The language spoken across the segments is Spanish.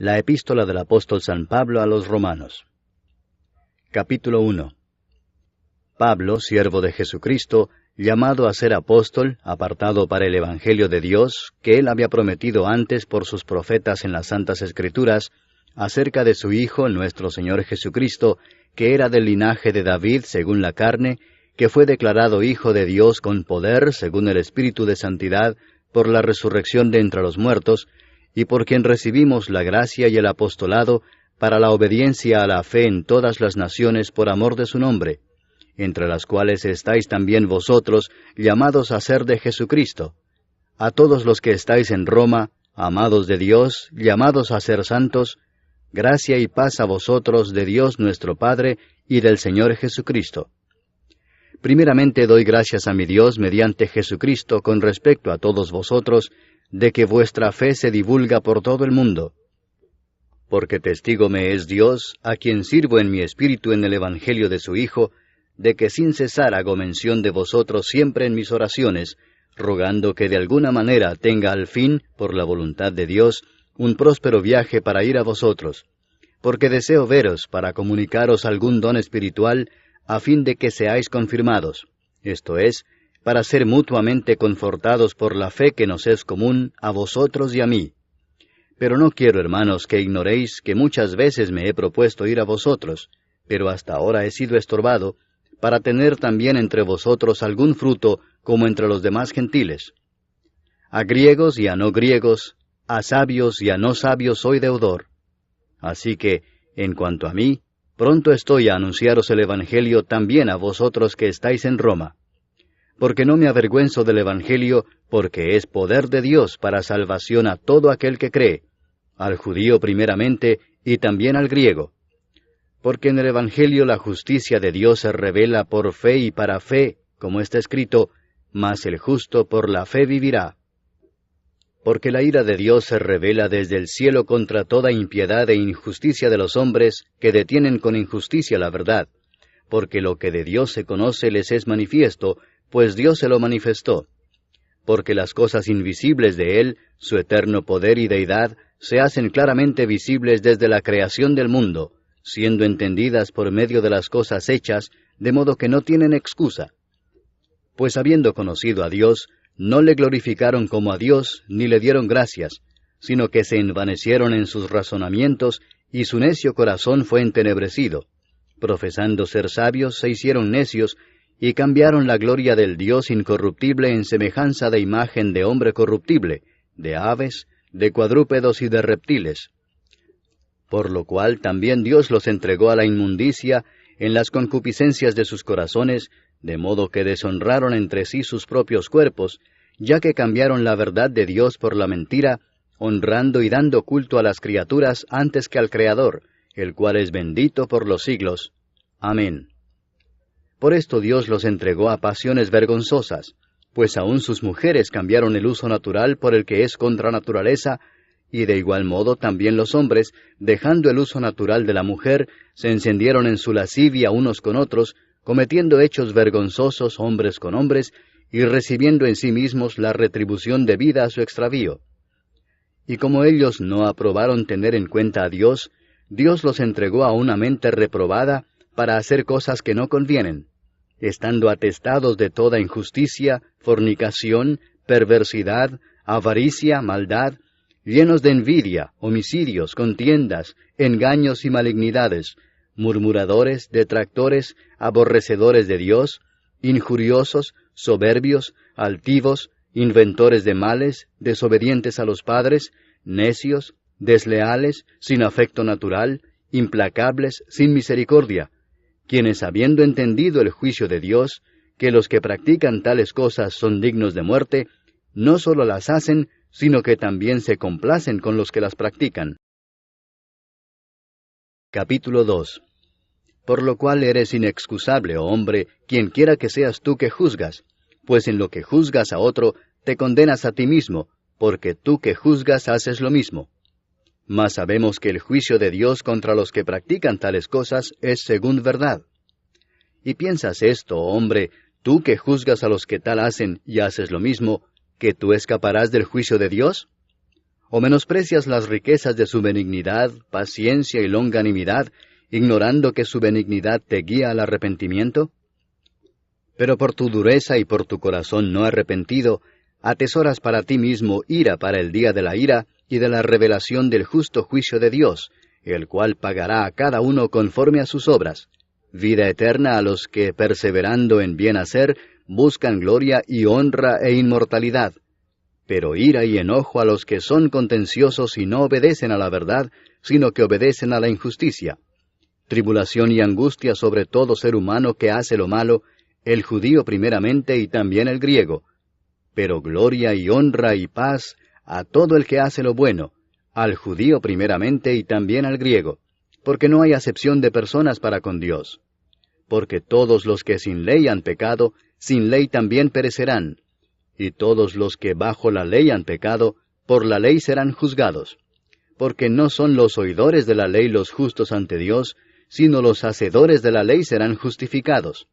La epístola del apóstol San Pablo a los Romanos. Capítulo 1. Pablo, siervo de Jesucristo, llamado a ser apóstol, apartado para el Evangelio de Dios, que él había prometido antes por sus profetas en las Santas Escrituras, acerca de su Hijo, nuestro Señor Jesucristo, que era del linaje de David según la carne, que fue declarado Hijo de Dios con poder, según el Espíritu de Santidad, por la resurrección de entre los muertos, y por quien recibimos la gracia y el apostolado para la obediencia a la fe en todas las naciones por amor de su nombre, entre las cuales estáis también vosotros, llamados a ser de Jesucristo. A todos los que estáis en Roma, amados de Dios, llamados a ser santos, gracia y paz a vosotros de Dios nuestro Padre y del Señor Jesucristo. Primeramente doy gracias a mi Dios mediante Jesucristo con respecto a todos vosotros, de que vuestra fe se divulga por todo el mundo. Porque testigo me es Dios, a quien sirvo en mi espíritu en el Evangelio de su Hijo, de que sin cesar hago mención de vosotros siempre en mis oraciones, rogando que de alguna manera tenga al fin, por la voluntad de Dios, un próspero viaje para ir a vosotros, porque deseo veros para comunicaros algún don espiritual, a fin de que seáis confirmados, esto es, para ser mutuamente confortados por la fe que nos es común a vosotros y a mí. Pero no quiero, hermanos, que ignoréis que muchas veces me he propuesto ir a vosotros, pero hasta ahora he sido estorbado, para tener también entre vosotros algún fruto como entre los demás gentiles. A griegos y a no griegos, a sabios y a no sabios soy deudor. Así que, en cuanto a mí, pronto estoy a anunciaros el Evangelio también a vosotros que estáis en Roma. Porque no me avergüenzo del Evangelio, porque es poder de Dios para salvación a todo aquel que cree, al judío primeramente y también al griego. Porque en el Evangelio la justicia de Dios se revela por fe y para fe, como está escrito, mas el justo por la fe vivirá. Porque la ira de Dios se revela desde el cielo contra toda impiedad e injusticia de los hombres que detienen con injusticia la verdad, porque lo que de Dios se conoce les es manifiesto, pues Dios se lo manifestó. Porque las cosas invisibles de Él, su eterno poder y deidad, se hacen claramente visibles desde la creación del mundo, siendo entendidas por medio de las cosas hechas, de modo que no tienen excusa. Pues habiendo conocido a Dios, no le glorificaron como a Dios, ni le dieron gracias, sino que se envanecieron en sus razonamientos, y su necio corazón fue entenebrecido. Profesando ser sabios, se hicieron necios, y cambiaron la gloria del Dios incorruptible en semejanza de imagen de hombre corruptible, de aves, de cuadrúpedos y de reptiles. Por lo cual también Dios los entregó a la inmundicia en las concupiscencias de sus corazones, de modo que deshonraron entre sí sus propios cuerpos, ya que cambiaron la verdad de Dios por la mentira, honrando y dando culto a las criaturas antes que al Creador, el cual es bendito por los siglos. Amén. Por esto Dios los entregó a pasiones vergonzosas, pues aun sus mujeres cambiaron el uso natural por el que es contra naturaleza, y de igual modo también los hombres, dejando el uso natural de la mujer, se encendieron en su lascivia unos con otros, cometiendo hechos vergonzosos hombres con hombres, y recibiendo en sí mismos la retribución debida a su extravío. Y como ellos no aprobaron tener en cuenta a Dios, Dios los entregó a una mente reprobada para hacer cosas que no convienen, estando atestados de toda injusticia, fornicación, perversidad, avaricia, maldad, llenos de envidia, homicidios, contiendas, engaños y malignidades, murmuradores, detractores, aborrecedores de Dios, injuriosos, soberbios, altivos, inventores de males, desobedientes a los padres, necios, desleales, sin afecto natural, implacables, sin misericordia, quienes habiendo entendido el juicio de Dios, que los que practican tales cosas son dignos de muerte, no sólo las hacen, sino que también se complacen con los que las practican. Capítulo 2. Por lo cual eres inexcusable, oh hombre, quienquiera que seas tú que juzgas, pues en lo que juzgas a otro, te condenas a ti mismo, porque tú que juzgas haces lo mismo. Mas sabemos que el juicio de Dios contra los que practican tales cosas es según verdad. ¿Y piensas esto, oh hombre, tú que juzgas a los que tal hacen y haces lo mismo, que tú escaparás del juicio de Dios? ¿O menosprecias las riquezas de su benignidad, paciencia y longanimidad, ignorando que su benignidad te guía al arrepentimiento? Pero por tu dureza y por tu corazón no arrepentido, atesoras para ti mismo ira para el día de la ira y de la revelación del justo juicio de Dios, el cual pagará a cada uno conforme a sus obras, vida eterna a los que, perseverando en bien hacer, buscan gloria y honra e inmortalidad, pero ira y enojo a los que son contenciosos y no obedecen a la verdad, sino que obedecen a la injusticia. Tribulación y angustia sobre todo ser humano que hace lo malo, el judío primeramente y también el griego, pero gloria y honra y paz a todo el que hace lo bueno, al judío primeramente y también al griego, porque no hay acepción de personas para con Dios. Porque todos los que sin ley han pecado, sin ley también perecerán, y todos los que bajo la ley han pecado, por la ley serán juzgados. Porque no son los oidores de la ley los justos ante Dios, sino los hacedores de la ley serán justificados.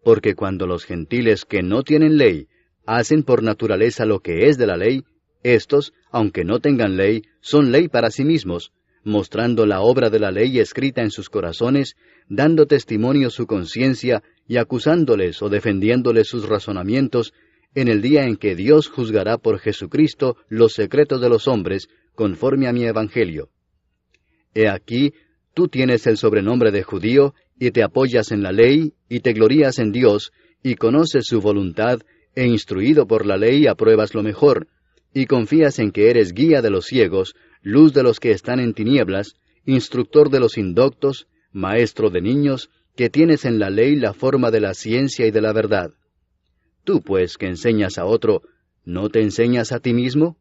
Porque cuando los gentiles que no tienen ley hacen por naturaleza lo que es de la ley, éstos, aunque no tengan ley, son ley para sí mismos, mostrando la obra de la ley escrita en sus corazones, dando testimonio su conciencia y acusándoles o defendiéndoles sus razonamientos, en el día en que Dios juzgará por Jesucristo los secretos de los hombres, conforme a mi evangelio. He aquí, tú tienes el sobrenombre de judío, y te apoyas en la ley, y te glorías en Dios, y conoces su voluntad, e instruido por la ley apruebas lo mejor, y confías en que eres guía de los ciegos, luz de los que están en tinieblas, instructor de los indoctos, maestro de niños, que tienes en la ley la forma de la ciencia y de la verdad. Tú, pues, que enseñas a otro, ¿no te enseñas a ti mismo?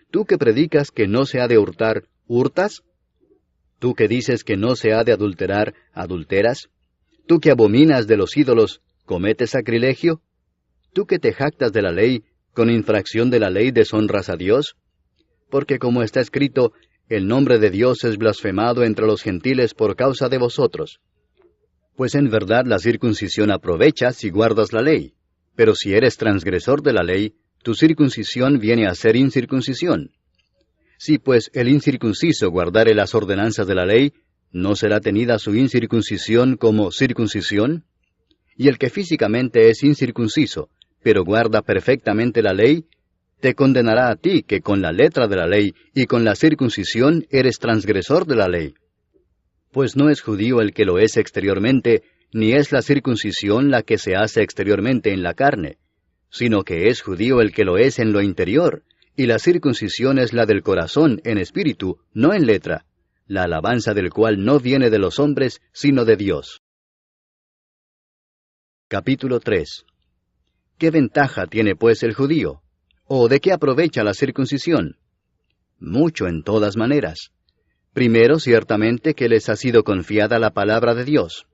Tú que predicas que no se ha de hurtar, ¿hurtas? Tú que dices que no se ha de adulterar, ¿adulteras? Tú que abominas de los ídolos, ¿cometes sacrilegio? Tú que te jactas de la ley, ¿con infracción de la ley deshonras a Dios? Porque como está escrito, el nombre de Dios es blasfemado entre los gentiles por causa de vosotros. Pues en verdad la circuncisión aprovecha si guardas la ley. Pero si eres transgresor de la ley, tu circuncisión viene a ser incircuncisión. Si pues el incircunciso guardare las ordenanzas de la ley, ¿no será tenida su incircuncisión como circuncisión? Y el que físicamente es incircunciso, pero guarda perfectamente la ley, te condenará a ti que con la letra de la ley y con la circuncisión eres transgresor de la ley. Pues no es judío el que lo es exteriormente, ni es la circuncisión la que se hace exteriormente en la carne, sino que es judío el que lo es en lo interior, y la circuncisión es la del corazón en espíritu, no en letra, la alabanza del cual no viene de los hombres, sino de Dios. Capítulo 3. ¿Qué ventaja tiene pues el judío? ¿O de qué aprovecha la circuncisión? Mucho en todas maneras. Primero, ciertamente que les ha sido confiada la palabra de Dios.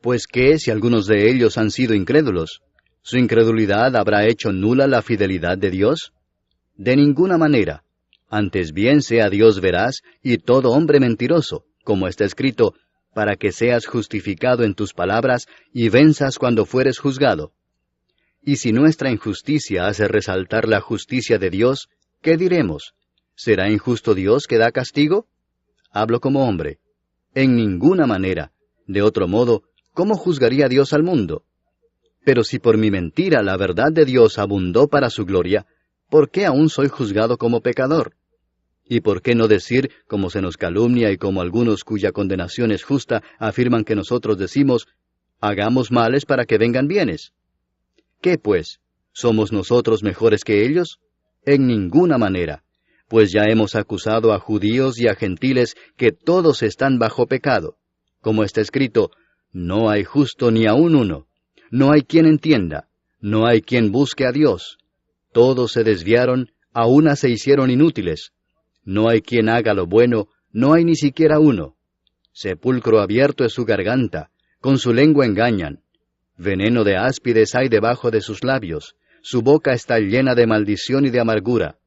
Pues ¿qué si algunos de ellos han sido incrédulos? ¿Su incredulidad habrá hecho nula la fidelidad de Dios? De ninguna manera. Antes bien sea Dios veraz y todo hombre mentiroso, como está escrito, para que seas justificado en tus palabras y venzas cuando fueres juzgado. Y si nuestra injusticia hace resaltar la justicia de Dios, ¿qué diremos? ¿Será injusto Dios que da castigo? Hablo como hombre. En ninguna manera. De otro modo, ¿cómo juzgaría Dios al mundo? Pero si por mi mentira la verdad de Dios abundó para su gloria, ¿por qué aún soy juzgado como pecador? ¿Y por qué no decir, como se nos calumnia y como algunos cuya condenación es justa afirman que nosotros decimos, hagamos males para que vengan bienes? ¿Qué pues? ¿Somos nosotros mejores que ellos? En ninguna manera, pues ya hemos acusado a judíos y a gentiles que todos están bajo pecado. Como está escrito, no hay justo ni aun uno, no hay quien entienda, no hay quien busque a Dios. Todos se desviaron, a una se hicieron inútiles. No hay quien haga lo bueno, no hay ni siquiera uno. Sepulcro abierto es su garganta, con su lengua engañan. Veneno de áspides hay debajo de sus labios, su boca está llena de maldición y de amargura.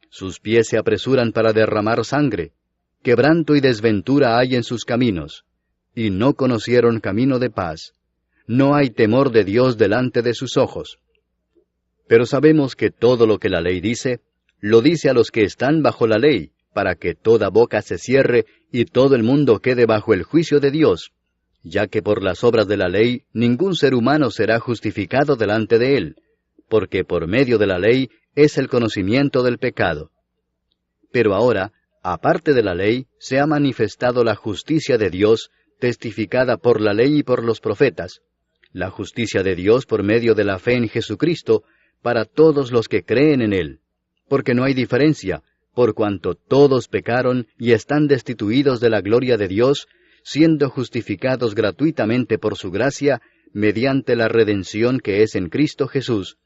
Sus pies se apresuran para derramar sangre. Quebranto y desventura hay en sus caminos, y no conocieron camino de paz. No hay temor de Dios delante de sus ojos. Pero sabemos que todo lo que la ley dice, lo dice a los que están bajo la ley, para que toda boca se cierre y todo el mundo quede bajo el juicio de Dios, ya que por las obras de la ley ningún ser humano será justificado delante de él, porque por medio de la ley es el conocimiento del pecado. Pero ahora, aparte de la ley, se ha manifestado la justicia de Dios, testificada por la ley y por los profetas, la justicia de Dios por medio de la fe en Jesucristo, para todos los que creen en Él, porque no hay diferencia, por cuanto todos pecaron y están destituidos de la gloria de Dios, siendo justificados gratuitamente por su gracia, mediante la redención que es en Cristo Jesús,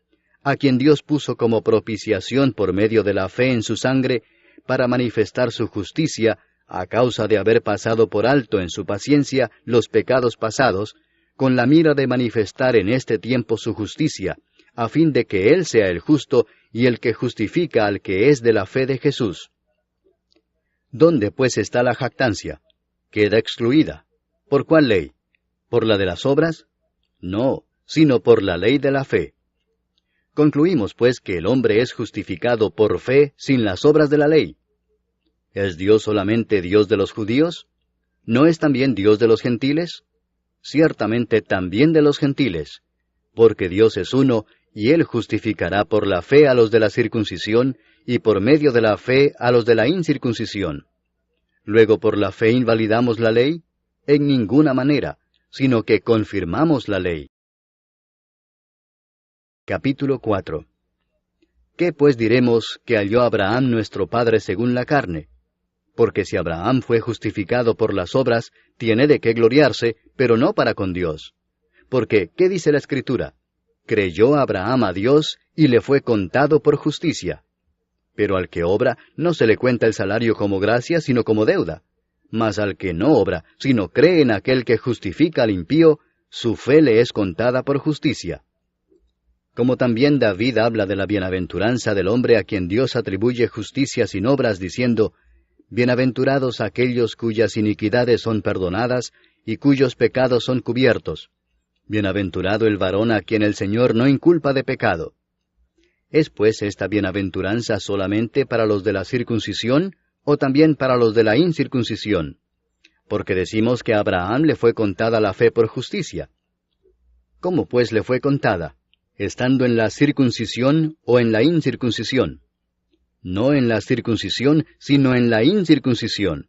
a quien Dios puso como propiciación por medio de la fe en su sangre, para manifestar su justicia, a causa de haber pasado por alto en su paciencia los pecados pasados, con la mira de manifestar en este tiempo su justicia, a fin de que Él sea el justo y el que justifica al que es de la fe de Jesús. ¿Dónde pues está la jactancia? Queda excluida. ¿Por cuál ley? ¿Por la de las obras? No, sino por la ley de la fe. Concluimos pues que el hombre es justificado por fe sin las obras de la ley. ¿Es Dios solamente Dios de los judíos? ¿No es también Dios de los gentiles? Ciertamente también de los gentiles, porque Dios es uno, y Él justificará por la fe a los de la circuncisión, y por medio de la fe a los de la incircuncisión. Luego, ¿por la fe invalidamos la ley? En ninguna manera, sino que confirmamos la ley. Capítulo 4. ¿Qué pues diremos que halló Abraham nuestro padre según la carne? Porque si Abraham fue justificado por las obras, tiene de qué gloriarse, pero no para con Dios. Porque, ¿qué dice la Escritura? Creyó Abraham a Dios, y le fue contado por justicia. Pero al que obra, no se le cuenta el salario como gracia, sino como deuda. Mas al que no obra, sino cree en aquel que justifica al impío, su fe le es contada por justicia. Como también David habla de la bienaventuranza del hombre a quien Dios atribuye justicia sin obras, diciendo, Bienaventurados aquellos cuyas iniquidades son perdonadas, y cuyos pecados son cubiertos. Bienaventurado el varón a quien el Señor no inculpa de pecado. ¿Es pues esta bienaventuranza solamente para los de la circuncisión, o también para los de la incircuncisión? Porque decimos que a Abraham le fue contada la fe por justicia. ¿Cómo pues le fue contada? ¿Estando en la circuncisión o en la incircuncisión? No en la circuncisión, sino en la incircuncisión.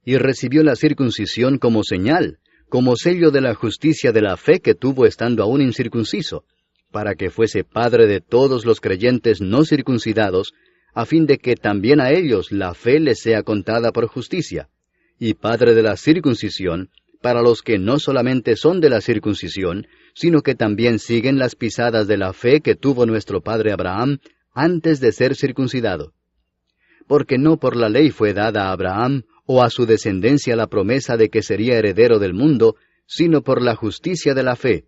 Y recibió la circuncisión como señal, como sello de la justicia de la fe que tuvo estando aún incircunciso, para que fuese padre de todos los creyentes no circuncidados, a fin de que también a ellos la fe les sea contada por justicia, y padre de la circuncisión, para los que no solamente son de la circuncisión, sino que también siguen las pisadas de la fe que tuvo nuestro padre Abraham antes de ser circuncidado. Porque no por la ley fue dada a Abraham o a su descendencia la promesa de que sería heredero del mundo, sino por la justicia de la fe.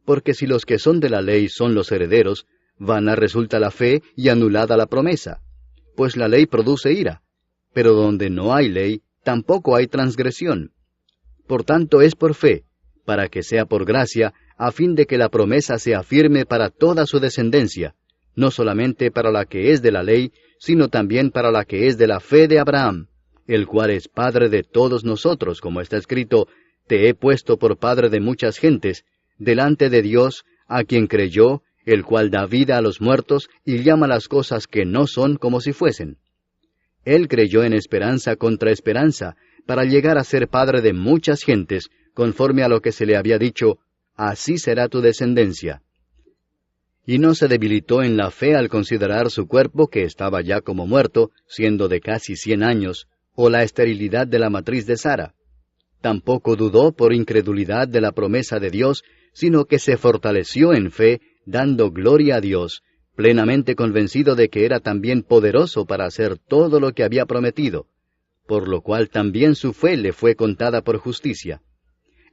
Porque si los que son de la ley son los herederos, vana resulta la fe y anulada la promesa. Pues la ley produce ira, pero donde no hay ley, tampoco hay transgresión. Por tanto es por fe, para que sea por gracia, a fin de que la promesa sea firme para toda su descendencia, no solamente para la que es de la ley, sino también para la que es de la fe de Abraham, el cual es padre de todos nosotros, como está escrito, Te he puesto por padre de muchas gentes, delante de Dios, a quien creyó, el cual da vida a los muertos y llama las cosas que no son como si fuesen. Él creyó en esperanza contra esperanza, para llegar a ser padre de muchas gentes, conforme a lo que se le había dicho, así será tu descendencia. Y no se debilitó en la fe al considerar su cuerpo que estaba ya como muerto, siendo de casi 100 años, o la esterilidad de la matriz de Sara. Tampoco dudó por incredulidad de la promesa de Dios, sino que se fortaleció en fe, dando gloria a Dios, plenamente convencido de que era también poderoso para hacer todo lo que había prometido, por lo cual también su fe le fue contada por justicia.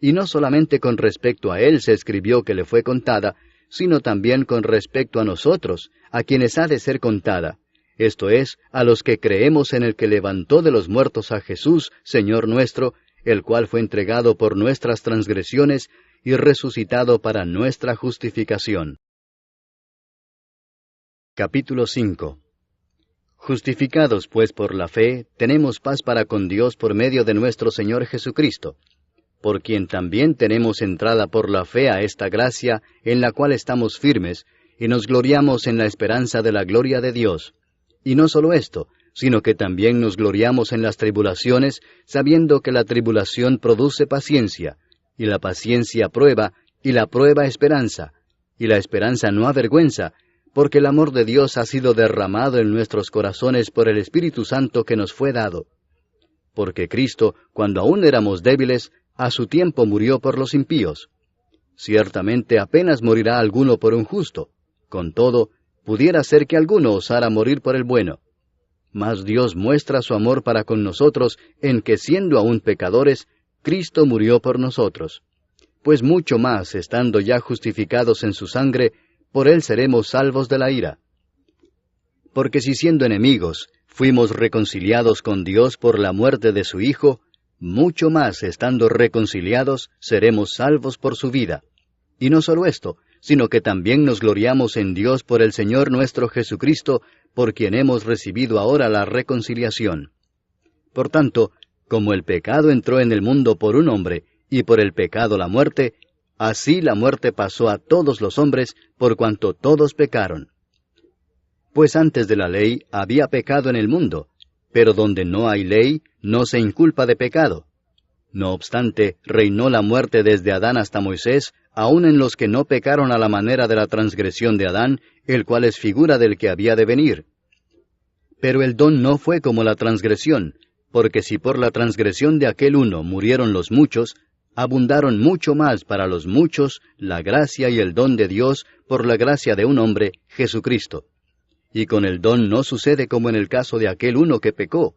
Y no solamente con respecto a él se escribió que le fue contada, sino también con respecto a nosotros, a quienes ha de ser contada, esto es, a los que creemos en el que levantó de los muertos a Jesús, Señor nuestro, el cual fue entregado por nuestras transgresiones y resucitado para nuestra justificación. Capítulo 5. Justificados pues por la fe, tenemos paz para con Dios por medio de nuestro Señor Jesucristo, por quien también tenemos entrada por la fe a esta gracia en la cual estamos firmes, y nos gloriamos en la esperanza de la gloria de Dios. Y no solo esto, sino que también nos gloriamos en las tribulaciones, sabiendo que la tribulación produce paciencia, y la paciencia prueba, y la prueba esperanza, y la esperanza no avergüenza, porque el amor de Dios ha sido derramado en nuestros corazones por el Espíritu Santo que nos fue dado. Porque Cristo, cuando aún éramos débiles, a su tiempo murió por los impíos. Ciertamente apenas morirá alguno por un justo. Con todo, pudiera ser que alguno osara morir por el bueno. Mas Dios muestra su amor para con nosotros en que, siendo aún pecadores, Cristo murió por nosotros. Pues mucho más, estando ya justificados en su sangre, por él seremos salvos de la ira. Porque si siendo enemigos, fuimos reconciliados con Dios por la muerte de su Hijo, mucho más, estando reconciliados, seremos salvos por su vida. Y no solo esto, sino que también nos gloriamos en Dios por el Señor nuestro Jesucristo, por quien hemos recibido ahora la reconciliación. Por tanto, como el pecado entró en el mundo por un hombre, y por el pecado la muerte, así la muerte pasó a todos los hombres, por cuanto todos pecaron. Pues antes de la ley había pecado en el mundo, pero donde no hay ley, no se inculpa de pecado. No obstante, reinó la muerte desde Adán hasta Moisés, aun en los que no pecaron a la manera de la transgresión de Adán, el cual es figura del que había de venir. Pero el don no fue como la transgresión, porque si por la transgresión de aquel uno murieron los muchos, abundaron mucho más para los muchos la gracia y el don de Dios por la gracia de un hombre, Jesucristo. Y con el don no sucede como en el caso de aquel uno que pecó,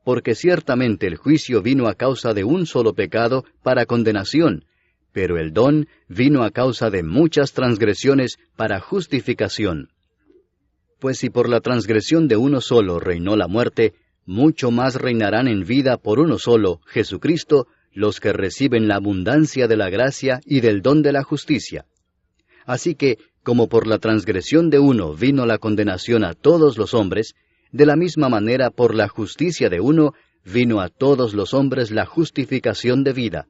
porque ciertamente el juicio vino a causa de un solo pecado para condenación, pero el don vino a causa de muchas transgresiones para justificación. Pues si por la transgresión de uno solo reinó la muerte, mucho más reinarán en vida por uno solo, Jesucristo, los que reciben la abundancia de la gracia y del don de la justicia. Así que, como por la transgresión de uno vino la condenación a todos los hombres, de la misma manera por la justicia de uno vino a todos los hombres la justificación de vida.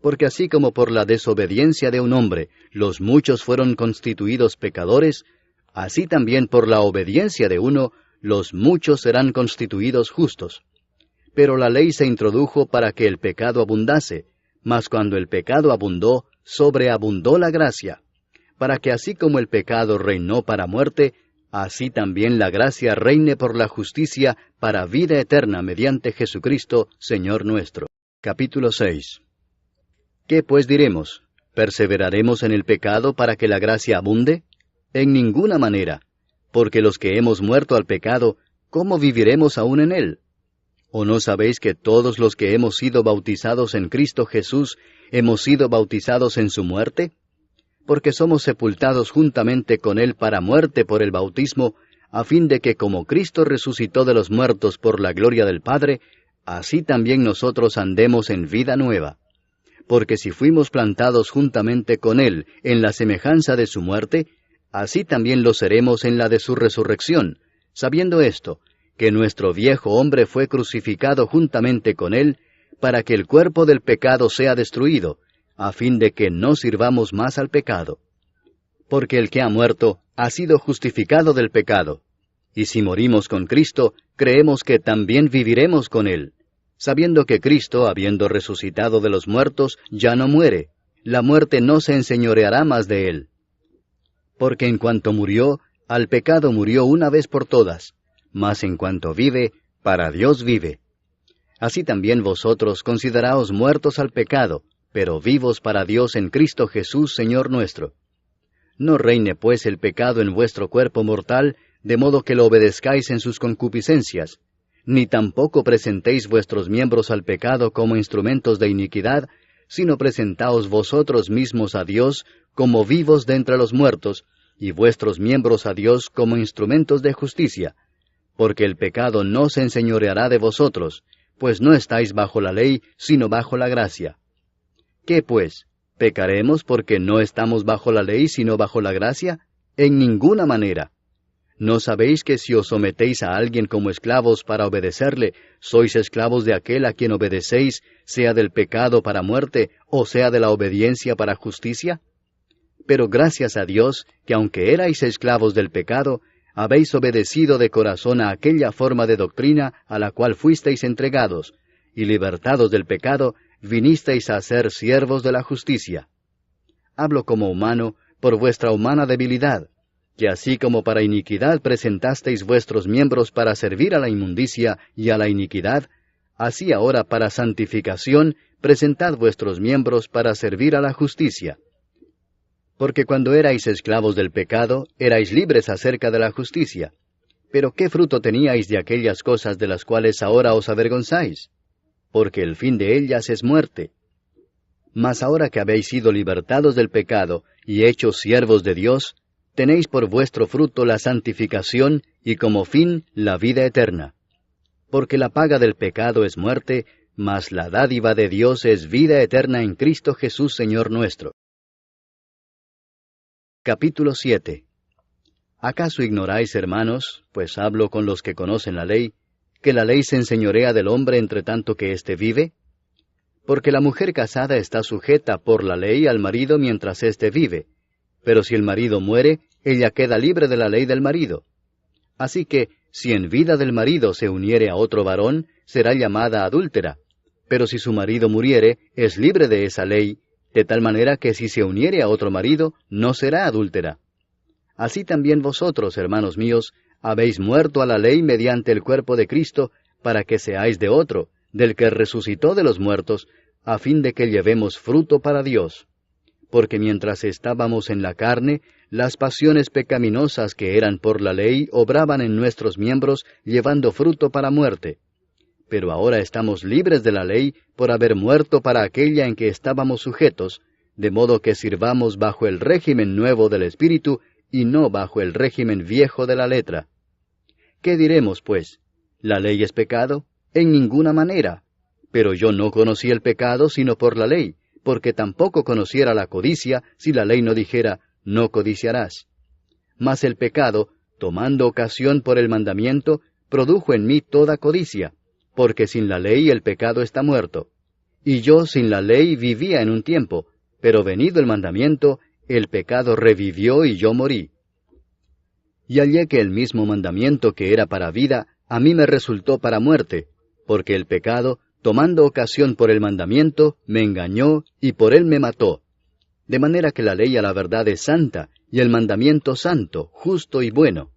Porque así como por la desobediencia de un hombre los muchos fueron constituidos pecadores, así también por la obediencia de uno los muchos serán constituidos justos. Pero la ley se introdujo para que el pecado abundase, mas cuando el pecado abundó, sobreabundó la gracia, para que así como el pecado reinó para muerte, así también la gracia reine por la justicia para vida eterna mediante Jesucristo, Señor nuestro. Capítulo 6. ¿Qué pues diremos? ¿Perseveraremos en el pecado para que la gracia abunde? En ninguna manera, porque los que hemos muerto al pecado, ¿cómo viviremos aún en él? ¿O no sabéis que todos los que hemos sido bautizados en Cristo Jesús, hemos sido bautizados en su muerte? Porque somos sepultados juntamente con él para muerte por el bautismo, a fin de que como Cristo resucitó de los muertos por la gloria del Padre, así también nosotros andemos en vida nueva. Porque si fuimos plantados juntamente con él en la semejanza de su muerte, así también lo seremos en la de su resurrección, sabiendo esto, que nuestro viejo hombre fue crucificado juntamente con él, para que el cuerpo del pecado sea destruido, a fin de que no sirvamos más al pecado. Porque el que ha muerto ha sido justificado del pecado, y si morimos con Cristo, creemos que también viviremos con él, sabiendo que Cristo, habiendo resucitado de los muertos, ya no muere, la muerte no se enseñoreará más de él. Porque en cuanto murió, al pecado murió una vez por todas, mas en cuanto vive, para Dios vive. Así también vosotros consideraos muertos al pecado, pero vivos para Dios en Cristo Jesús, Señor nuestro. No reine pues el pecado en vuestro cuerpo mortal, de modo que lo obedezcáis en sus concupiscencias, ni tampoco presentéis vuestros miembros al pecado como instrumentos de iniquidad, sino presentaos vosotros mismos a Dios como vivos de entre los muertos, y vuestros miembros a Dios como instrumentos de justicia, porque el pecado no se enseñoreará de vosotros, pues no estáis bajo la ley, sino bajo la gracia. ¿Qué pues? ¿Pecaremos porque no estamos bajo la ley, sino bajo la gracia? En ninguna manera. ¿No sabéis que si os sometéis a alguien como esclavos para obedecerle, sois esclavos de aquel a quien obedecéis, sea del pecado para muerte, o sea de la obediencia para justicia? Pero gracias a Dios, que aunque erais esclavos del pecado, habéis obedecido de corazón a aquella forma de doctrina a la cual fuisteis entregados, y libertados del pecado, vinisteis a ser siervos de la justicia. Hablo como humano, por vuestra humana debilidad, que así como para iniquidad presentasteis vuestros miembros para servir a la inmundicia y a la iniquidad, así ahora para santificación presentad vuestros miembros para servir a la justicia. Porque cuando erais esclavos del pecado, erais libres acerca de la justicia. Pero ¿qué fruto teníais de aquellas cosas de las cuales ahora os avergonzáis? Porque el fin de ellas es muerte. Mas ahora que habéis sido libertados del pecado y hechos siervos de Dios, tenéis por vuestro fruto la santificación y como fin la vida eterna. Porque la paga del pecado es muerte, mas la dádiva de Dios es vida eterna en Cristo Jesús Señor nuestro. Capítulo 7. ¿Acaso ignoráis, hermanos, pues hablo con los que conocen la ley, que la ley se enseñorea del hombre entre tanto que éste vive? Porque la mujer casada está sujeta por la ley al marido mientras éste vive, pero si el marido muere, ella queda libre de la ley del marido. Así que, si en vida del marido se uniere a otro varón, será llamada adúltera, pero si su marido muriere, es libre de esa ley, de tal manera que si se uniere a otro marido, no será adúltera. Así también vosotros, hermanos míos, habéis muerto a la ley mediante el cuerpo de Cristo, para que seáis de otro, del que resucitó de los muertos, a fin de que llevemos fruto para Dios. Porque mientras estábamos en la carne, las pasiones pecaminosas que eran por la ley obraban en nuestros miembros, llevando fruto para muerte. Pero ahora estamos libres de la ley por haber muerto para aquella en que estábamos sujetos, de modo que sirvamos bajo el régimen nuevo del Espíritu y no bajo el régimen viejo de la letra. ¿Qué diremos, pues? ¿La ley es pecado? En ninguna manera. Pero yo no conocí el pecado sino por la ley, porque tampoco conociera la codicia si la ley no dijera, no codiciarás. Mas el pecado, tomando ocasión por el mandamiento, produjo en mí toda codicia, porque sin la ley el pecado está muerto. Y yo sin la ley vivía en un tiempo, pero venido el mandamiento, el pecado revivió y yo morí. Y hallé que el mismo mandamiento que era para vida, a mí me resultó para muerte, porque el pecado, tomando ocasión por el mandamiento, me engañó y por él me mató. De manera que la ley a la verdad es santa, y el mandamiento santo, justo y bueno.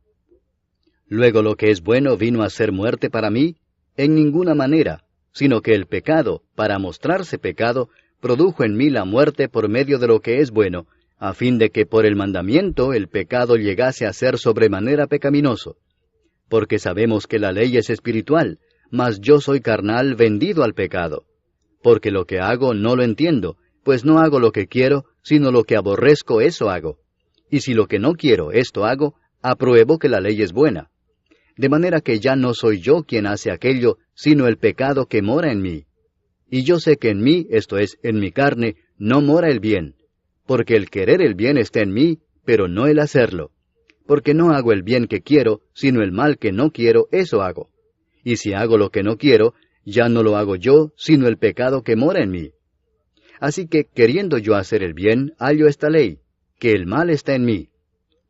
Luego lo que es bueno vino a ser muerte para mí, en ninguna manera, sino que el pecado, para mostrarse pecado, produjo en mí la muerte por medio de lo que es bueno, a fin de que por el mandamiento el pecado llegase a ser sobremanera pecaminoso. Porque sabemos que la ley es espiritual, mas yo soy carnal vendido al pecado. Porque lo que hago no lo entiendo, pues no hago lo que quiero, sino lo que aborrezco eso hago. Y si lo que no quiero esto hago, apruebo que la ley es buena. De manera que ya no soy yo quien hace aquello, sino el pecado que mora en mí. Y yo sé que en mí, esto es, en mi carne, no mora el bien. Porque el querer el bien está en mí, pero no el hacerlo. Porque no hago el bien que quiero, sino el mal que no quiero, eso hago. Y si hago lo que no quiero, ya no lo hago yo, sino el pecado que mora en mí. Así que, queriendo yo hacer el bien, hallo esta ley, que el mal está en mí.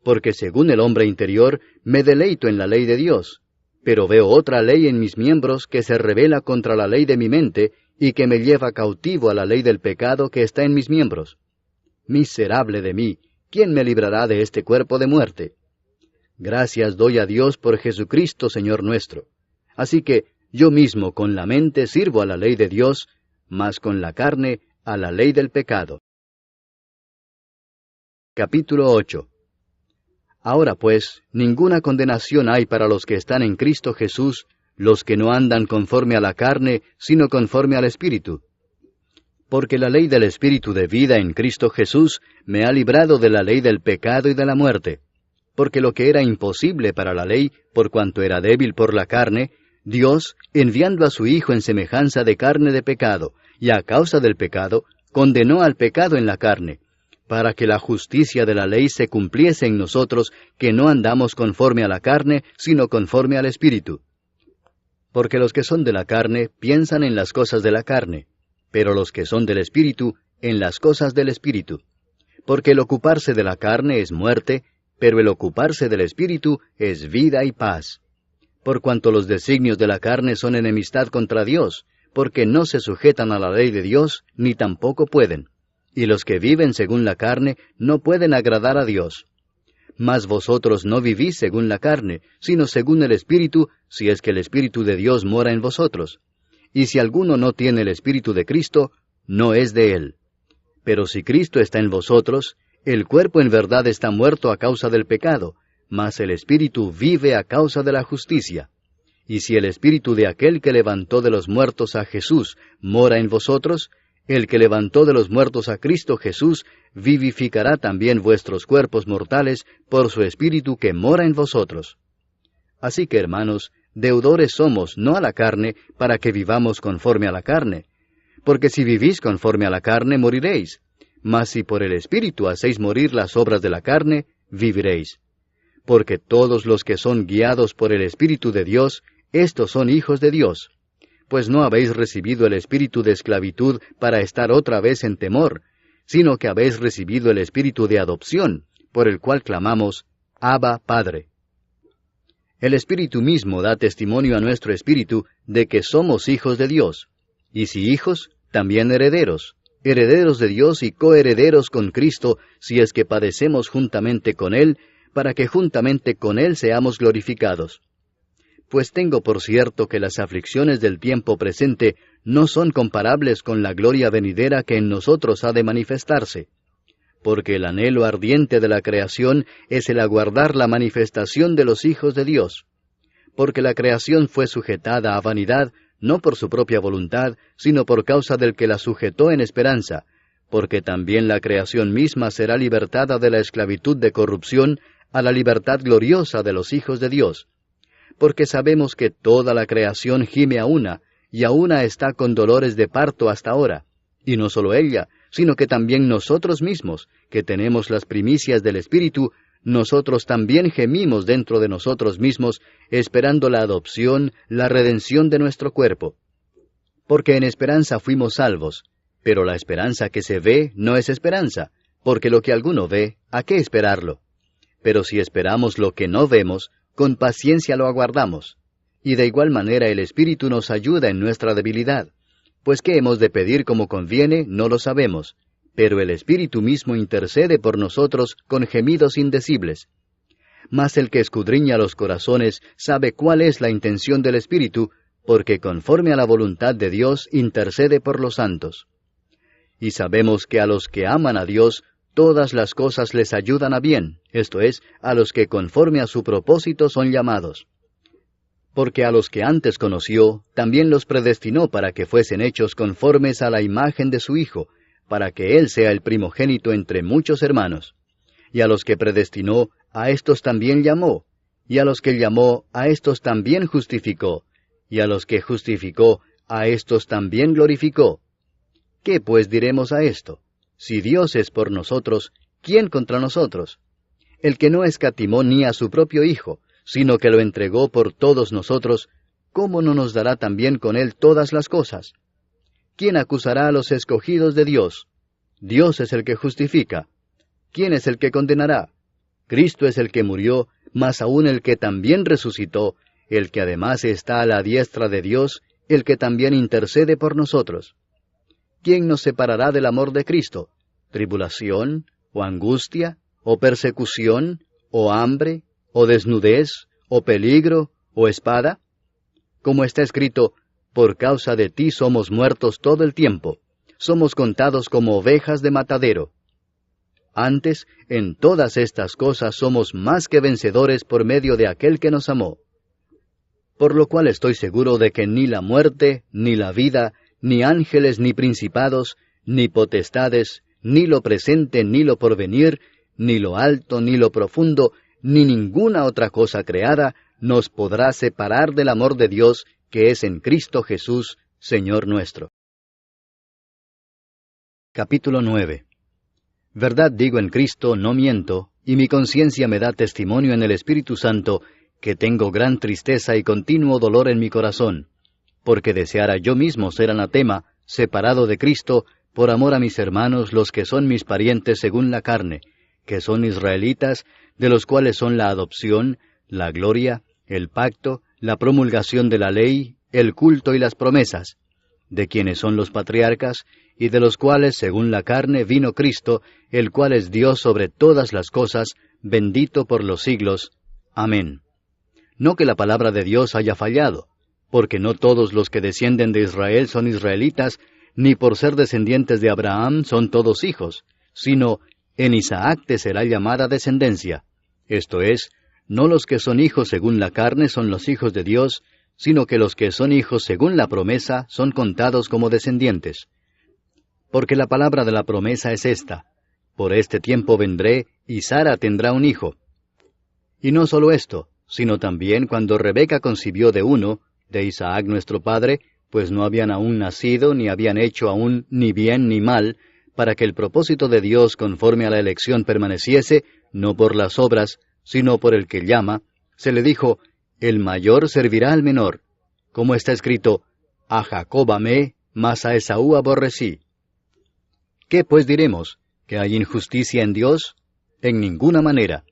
Porque según el hombre interior, me deleito en la ley de Dios, pero veo otra ley en mis miembros que se rebela contra la ley de mi mente, y que me lleva cautivo a la ley del pecado que está en mis miembros. Miserable de mí, ¿quién me librará de este cuerpo de muerte? Gracias doy a Dios por Jesucristo, Señor nuestro. Así que yo mismo con la mente sirvo a la ley de Dios, mas con la carne a la ley del pecado. Capítulo 8. Ahora pues, ninguna condenación hay para los que están en Cristo Jesús, los que no andan conforme a la carne, sino conforme al Espíritu. Porque la ley del Espíritu de vida en Cristo Jesús me ha librado de la ley del pecado y de la muerte. Porque lo que era imposible para la ley, por cuanto era débil por la carne, Dios, enviando a su Hijo en semejanza de carne de pecado, y a causa del pecado, condenó al pecado en la carne, para que la justicia de la ley se cumpliese en nosotros, que no andamos conforme a la carne, sino conforme al Espíritu. Porque los que son de la carne piensan en las cosas de la carne, pero los que son del Espíritu, en las cosas del Espíritu. Porque el ocuparse de la carne es muerte, pero el ocuparse del Espíritu es vida y paz. Por cuanto los designios de la carne son enemistad contra Dios, porque no se sujetan a la ley de Dios, ni tampoco pueden. Y los que viven según la carne no pueden agradar a Dios. Mas vosotros no vivís según la carne, sino según el Espíritu, si es que el Espíritu de Dios mora en vosotros. Y si alguno no tiene el Espíritu de Cristo, no es de él. Pero si Cristo está en vosotros, el cuerpo en verdad está muerto a causa del pecado, mas el Espíritu vive a causa de la justicia. Y si el Espíritu de aquel que levantó de los muertos a Jesús mora en vosotros, el que levantó de los muertos a Cristo Jesús vivificará también vuestros cuerpos mortales por su Espíritu que mora en vosotros. Así que, hermanos, deudores somos, no a la carne, para que vivamos conforme a la carne. Porque si vivís conforme a la carne, moriréis. Mas si por el Espíritu hacéis morir las obras de la carne, viviréis. Porque todos los que son guiados por el Espíritu de Dios, estos son hijos de Dios. Pues no habéis recibido el espíritu de esclavitud para estar otra vez en temor, sino que habéis recibido el espíritu de adopción, por el cual clamamos, Abba, Padre. El Espíritu mismo da testimonio a nuestro espíritu de que somos hijos de Dios, y si hijos, también herederos, herederos de Dios y coherederos con Cristo, si es que padecemos juntamente con Él, para que juntamente con Él seamos glorificados. Pues tengo por cierto que las aflicciones del tiempo presente no son comparables con la gloria venidera que en nosotros ha de manifestarse. Porque el anhelo ardiente de la creación es el aguardar la manifestación de los hijos de Dios. Porque la creación fue sujetada a vanidad, no por su propia voluntad, sino por causa del que la sujetó en esperanza, porque también la creación misma será libertada de la esclavitud de corrupción a la libertad gloriosa de los hijos de Dios. Porque sabemos que toda la creación gime a una, y a una está con dolores de parto hasta ahora. Y no solo ella, sino que también nosotros mismos, que tenemos las primicias del Espíritu, nosotros también gemimos dentro de nosotros mismos, esperando la adopción, la redención de nuestro cuerpo. Porque en esperanza fuimos salvos, pero la esperanza que se ve no es esperanza, porque lo que alguno ve, ¿a qué esperarlo? Pero si esperamos lo que no vemos, con paciencia lo aguardamos. Y de igual manera el Espíritu nos ayuda en nuestra debilidad. Pues qué hemos de pedir como conviene, no lo sabemos. Pero el Espíritu mismo intercede por nosotros con gemidos indecibles. Mas el que escudriña los corazones sabe cuál es la intención del Espíritu, porque conforme a la voluntad de Dios intercede por los santos. Y sabemos que a los que aman a Dios, todas las cosas les ayudan a bien, esto es, a los que conforme a su propósito son llamados. Porque a los que antes conoció, también los predestinó para que fuesen hechos conformes a la imagen de su Hijo, para que Él sea el primogénito entre muchos hermanos. Y a los que predestinó, a éstos también llamó, y a los que llamó, a éstos también justificó, y a los que justificó, a éstos también glorificó. ¿Qué pues diremos a esto? Si Dios es por nosotros, ¿quién contra nosotros? El que no escatimó ni a su propio Hijo, sino que lo entregó por todos nosotros, ¿cómo no nos dará también con Él todas las cosas? ¿Quién acusará a los escogidos de Dios? Dios es el que justifica. ¿Quién es el que condenará? Cristo es el que murió, mas aún el que también resucitó, el que además está a la diestra de Dios, el que también intercede por nosotros. ¿Quién nos separará del amor de Cristo? ¿Tribulación, o angustia, o persecución, o hambre, o desnudez, o peligro, o espada? Como está escrito, por causa de ti somos muertos todo el tiempo, somos contados como ovejas de matadero. Antes, en todas estas cosas somos más que vencedores por medio de aquel que nos amó. Por lo cual estoy seguro de que ni la muerte, ni la vida, ni ángeles, ni principados, ni potestades, ni lo presente, ni lo porvenir, ni lo alto, ni lo profundo, ni ninguna otra cosa creada, nos podrá separar del amor de Dios, que es en Cristo Jesús, Señor nuestro. Capítulo 9. Verdad digo en Cristo, no miento, y mi conciencia me da testimonio en el Espíritu Santo, que tengo gran tristeza y continuo dolor en mi corazón, porque deseara yo mismo ser anatema, separado de Cristo, por amor a mis hermanos, los que son mis parientes según la carne, que son israelitas, de los cuales son la adopción, la gloria, el pacto, la promulgación de la ley, el culto y las promesas, de quienes son los patriarcas, y de los cuales, según la carne, vino Cristo, el cual es Dios sobre todas las cosas, bendito por los siglos. Amén. No que la palabra de Dios haya fallado, porque no todos los que descienden de Israel son israelitas, ni por ser descendientes de Abraham son todos hijos, sino en Isaac te será llamada descendencia. Esto es, no los que son hijos según la carne son los hijos de Dios, sino que los que son hijos según la promesa son contados como descendientes. Porque la palabra de la promesa es esta: por este tiempo vendré, y Sara tendrá un hijo. Y no solo esto, sino también cuando Rebeca concibió de uno, de Isaac nuestro padre, pues no habían aún nacido, ni habían hecho aún ni bien ni mal, para que el propósito de Dios conforme a la elección permaneciese, no por las obras, sino por el que llama, se le dijo: el mayor servirá al menor. Como está escrito: a Jacob amé, mas a Esaú aborrecí. ¿Qué pues diremos? ¿Que hay injusticia en Dios? En ninguna manera.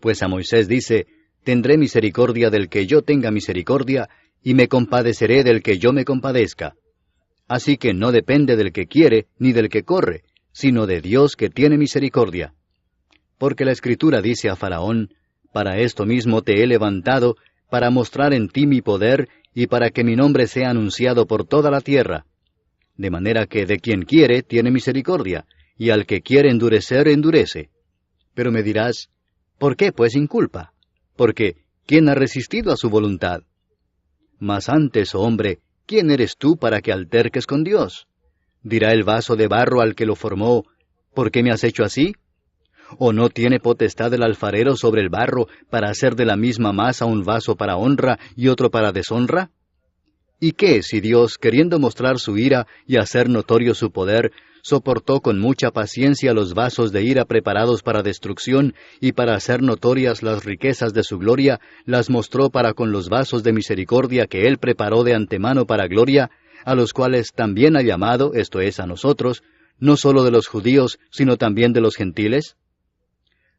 Pues a Moisés dice: tendré misericordia del que yo tenga misericordia, y me compadeceré del que yo me compadezca. Así que no depende del que quiere, ni del que corre, sino de Dios que tiene misericordia. Porque la Escritura dice a Faraón: para esto mismo te he levantado, para mostrar en ti mi poder, y para que mi nombre sea anunciado por toda la tierra. De manera que de quien quiere tiene misericordia, y al que quiere endurecer, endurece. Pero me dirás: ¿por qué pues inculpa? Porque ¿quién ha resistido a su voluntad? Mas antes, oh hombre, ¿quién eres tú para que alterques con Dios? Dirá el vaso de barro al que lo formó: ¿por qué me has hecho así? ¿O no tiene potestad el alfarero sobre el barro para hacer de la misma masa un vaso para honra y otro para deshonra? ¿Y qué si Dios, queriendo mostrar su ira y hacer notorio su poder, soportó con mucha paciencia los vasos de ira preparados para destrucción, y para hacer notorias las riquezas de su gloria, las mostró para con los vasos de misericordia que Él preparó de antemano para gloria, a los cuales también ha llamado, esto es, a nosotros, no sólo de los judíos, sino también de los gentiles?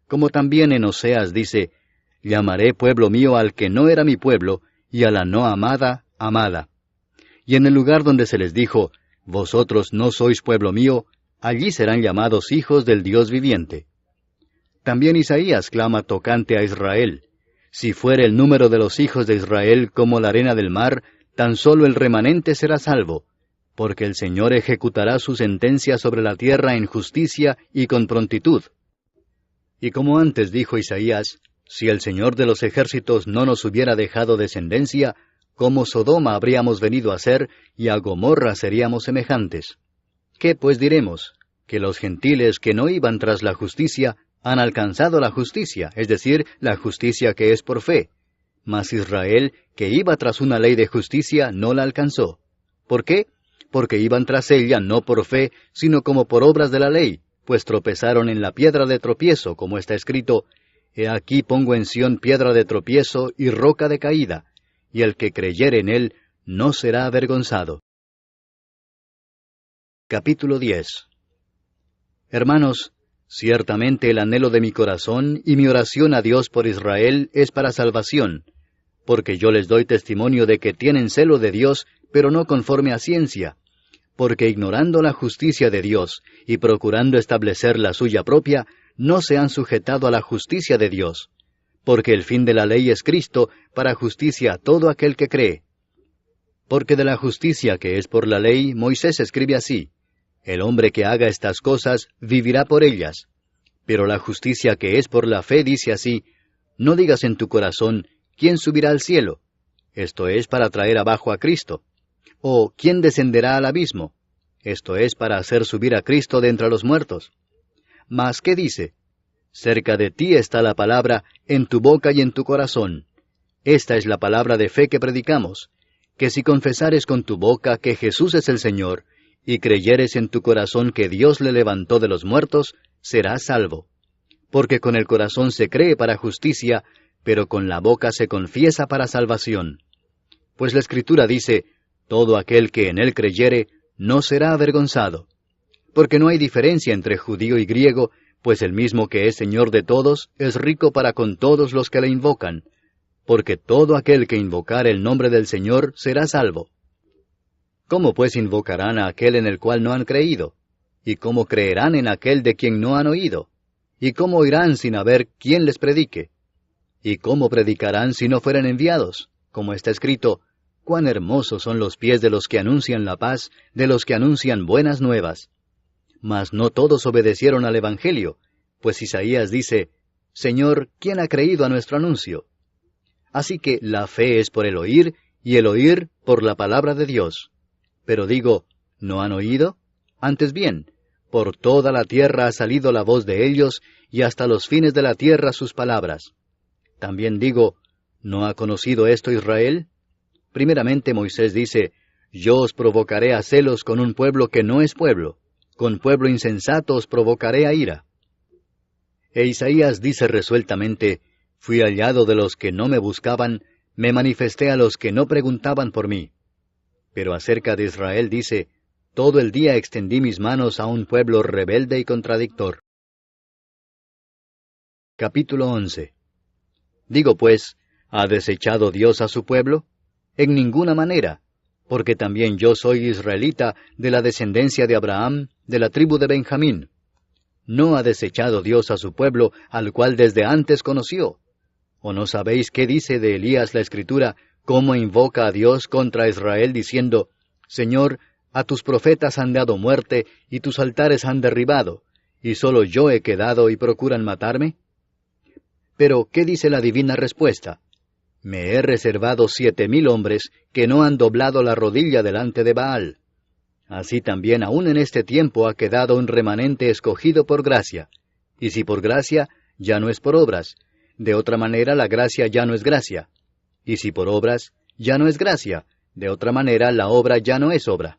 Como también en Oseas dice: llamaré pueblo mío al que no era mi pueblo, y a la no amada, amada. Y en el lugar donde se les dijo: vosotros no sois pueblo mío, allí serán llamados hijos del Dios viviente. También Isaías clama tocante a Israel: si fuere el número de los hijos de Israel como la arena del mar, tan solo el remanente será salvo, porque el Señor ejecutará su sentencia sobre la tierra en justicia y con prontitud. Y como antes dijo Isaías: si el Señor de los ejércitos no nos hubiera dejado descendencia, como Sodoma habríamos venido a ser, y a Gomorra seríamos semejantes. ¿Qué pues diremos? Que los gentiles que no iban tras la justicia han alcanzado la justicia, es decir, la justicia que es por fe. Mas Israel, que iba tras una ley de justicia, no la alcanzó. ¿Por qué? Porque iban tras ella no por fe, sino como por obras de la ley, pues tropezaron en la piedra de tropiezo, como está escrito: he aquí pongo en Sión piedra de tropiezo y roca de caída, y el que creyere en él no será avergonzado. Capítulo 10. Hermanos, ciertamente el anhelo de mi corazón y mi oración a Dios por Israel es para salvación, porque yo les doy testimonio de que tienen celo de Dios, pero no conforme a ciencia, porque ignorando la justicia de Dios y procurando establecer la suya propia, no se han sujetado a la justicia de Dios. Porque el fin de la ley es Cristo, para justicia a todo aquel que cree. Porque de la justicia que es por la ley, Moisés escribe así: el hombre que haga estas cosas vivirá por ellas. Pero la justicia que es por la fe dice así: no digas en tu corazón: ¿quién subirá al cielo? Esto es, para traer abajo a Cristo. O ¿quién descenderá al abismo? Esto es, para hacer subir a Cristo de entre los muertos. Mas ¿qué dice? Cerca de ti está la palabra, en tu boca y en tu corazón. Esta es la palabra de fe que predicamos: que si confesares con tu boca que Jesús es el Señor, y creyeres en tu corazón que Dios le levantó de los muertos, serás salvo. Porque con el corazón se cree para justicia, pero con la boca se confiesa para salvación. Pues la Escritura dice, todo aquel que en él creyere, no será avergonzado. Porque no hay diferencia entre judío y griego, pues el mismo que es Señor de todos, es rico para con todos los que le invocan. Porque todo aquel que invocare el nombre del Señor será salvo. ¿Cómo pues invocarán a aquel en el cual no han creído? ¿Y cómo creerán en aquel de quien no han oído? ¿Y cómo oirán sin haber quien les predique? ¿Y cómo predicarán si no fueren enviados? Como está escrito, cuán hermosos son los pies de los que anuncian la paz, de los que anuncian buenas nuevas. Mas no todos obedecieron al Evangelio, pues Isaías dice, Señor, ¿quién ha creído a nuestro anuncio? Así que la fe es por el oír, y el oír por la palabra de Dios. Pero digo, ¿no han oído? Antes bien, por toda la tierra ha salido la voz de ellos, y hasta los fines de la tierra sus palabras. También digo, ¿no ha conocido esto Israel? Primeramente Moisés dice, yo os provocaré a celos con un pueblo que no es pueblo, con pueblo insensato os provocaré a ira. E Isaías dice resueltamente, fui hallado de los que no me buscaban, me manifesté a los que no preguntaban por mí. Pero acerca de Israel dice, todo el día extendí mis manos a un pueblo rebelde y contradictor. Capítulo 11. Digo pues, ¿ha desechado Dios a su pueblo? En ninguna manera, porque también yo soy israelita de la descendencia de Abraham, de la tribu de Benjamín. ¿No ha desechado Dios a su pueblo, al cual desde antes conoció? ¿O no sabéis qué dice de Elías la Escritura, cómo invoca a Dios contra Israel, diciendo, Señor, a tus profetas han dado muerte, y tus altares han derribado, y solo yo he quedado y procuran matarme? Pero, ¿qué dice la divina respuesta? Me he reservado 7,000 hombres que no han doblado la rodilla delante de Baal. Así también aún en este tiempo ha quedado un remanente escogido por gracia. Y si por gracia, ya no es por obras. De otra manera la gracia ya no es gracia. Y si por obras, ya no es gracia. De otra manera la obra ya no es obra.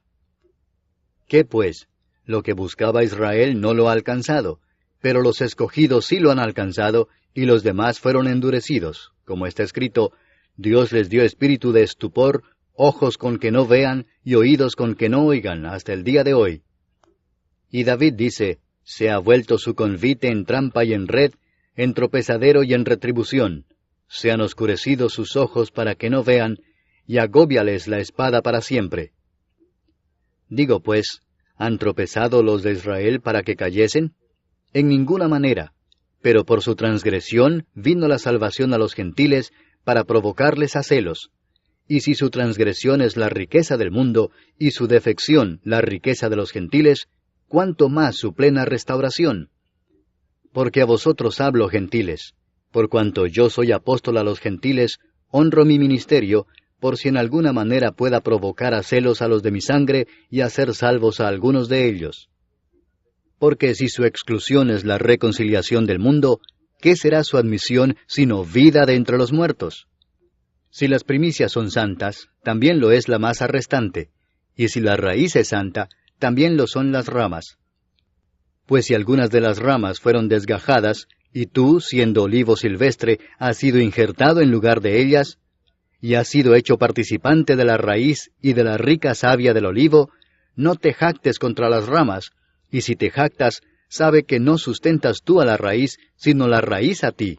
¿Qué pues? Lo que buscaba Israel no lo ha alcanzado, pero los escogidos sí lo han alcanzado, y los demás fueron endurecidos. Como está escrito, Dios les dio espíritu de estupor, ojos con que no vean, y oídos con que no oigan, hasta el día de hoy. Y David dice, se ha vuelto su convite en trampa y en red, en tropezadero y en retribución. Se han oscurecido sus ojos para que no vean, y agóbiales la espada para siempre. Digo pues, ¿han tropezado los de Israel para que cayesen? En ninguna manera, pero por su transgresión vino la salvación a los gentiles para provocarles a celos. Y si su transgresión es la riqueza del mundo, y su defección la riqueza de los gentiles, ¿cuánto más su plena restauración? Porque a vosotros hablo, gentiles, por cuanto yo soy apóstol a los gentiles, honro mi ministerio, por si en alguna manera pueda provocar a celos a los de mi sangre y hacer salvos a algunos de ellos. Porque si su exclusión es la reconciliación del mundo, ¿qué será su admisión sino vida de entre los muertos? Si las primicias son santas, también lo es la masa restante, y si la raíz es santa, también lo son las ramas. Pues si algunas de las ramas fueron desgajadas, y tú, siendo olivo silvestre, has sido injertado en lugar de ellas, y has sido hecho participante de la raíz y de la rica savia del olivo, no te jactes contra las ramas, y si te jactas, sabe que no sustentas tú a la raíz, sino la raíz a ti.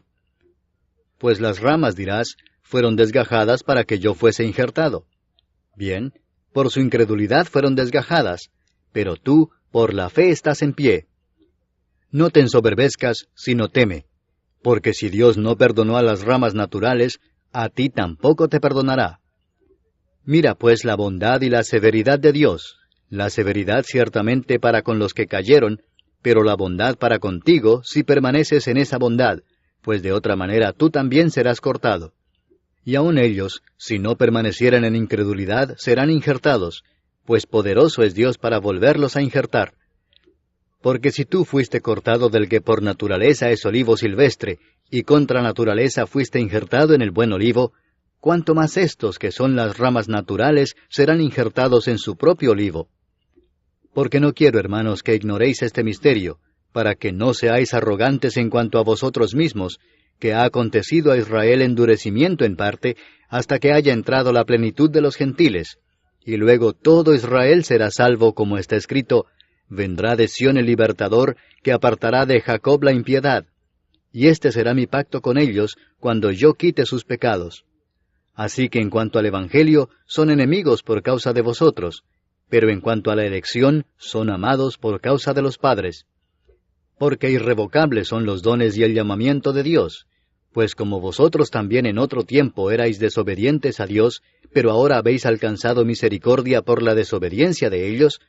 Pues las ramas, dirás, fueron desgajadas para que yo fuese injertado. Bien, por su incredulidad fueron desgajadas, pero tú, por la fe estás en pie. No te ensoberbezcas, sino teme, porque si Dios no perdonó a las ramas naturales, a ti tampoco te perdonará. Mira pues la bondad y la severidad de Dios, la severidad ciertamente para con los que cayeron, pero la bondad para contigo si permaneces en esa bondad, pues de otra manera tú también serás cortado. Y aun ellos, si no permanecieren en incredulidad, serán injertados, pues poderoso es Dios para volverlos a injertar. Porque si tú fuiste cortado del que por naturaleza es olivo silvestre, y contra naturaleza fuiste injertado en el buen olivo, cuánto más estos, que son las ramas naturales, serán injertados en su propio olivo. Porque no quiero, hermanos, que ignoréis este misterio, para que no seáis arrogantes en cuanto a vosotros mismos, que ha acontecido a Israel endurecimiento en parte, hasta que haya entrado la plenitud de los gentiles. Y luego todo Israel será salvo, como está escrito, vendrá de Sión el libertador, que apartará de Jacob la impiedad. Y este será mi pacto con ellos, cuando yo quite sus pecados. Así que en cuanto al Evangelio, son enemigos por causa de vosotros, pero en cuanto a la elección, son amados por causa de los padres. Porque irrevocables son los dones y el llamamiento de Dios, pues como vosotros también en otro tiempo erais desobedientes a Dios, pero ahora habéis alcanzado misericordia por la desobediencia de ellos,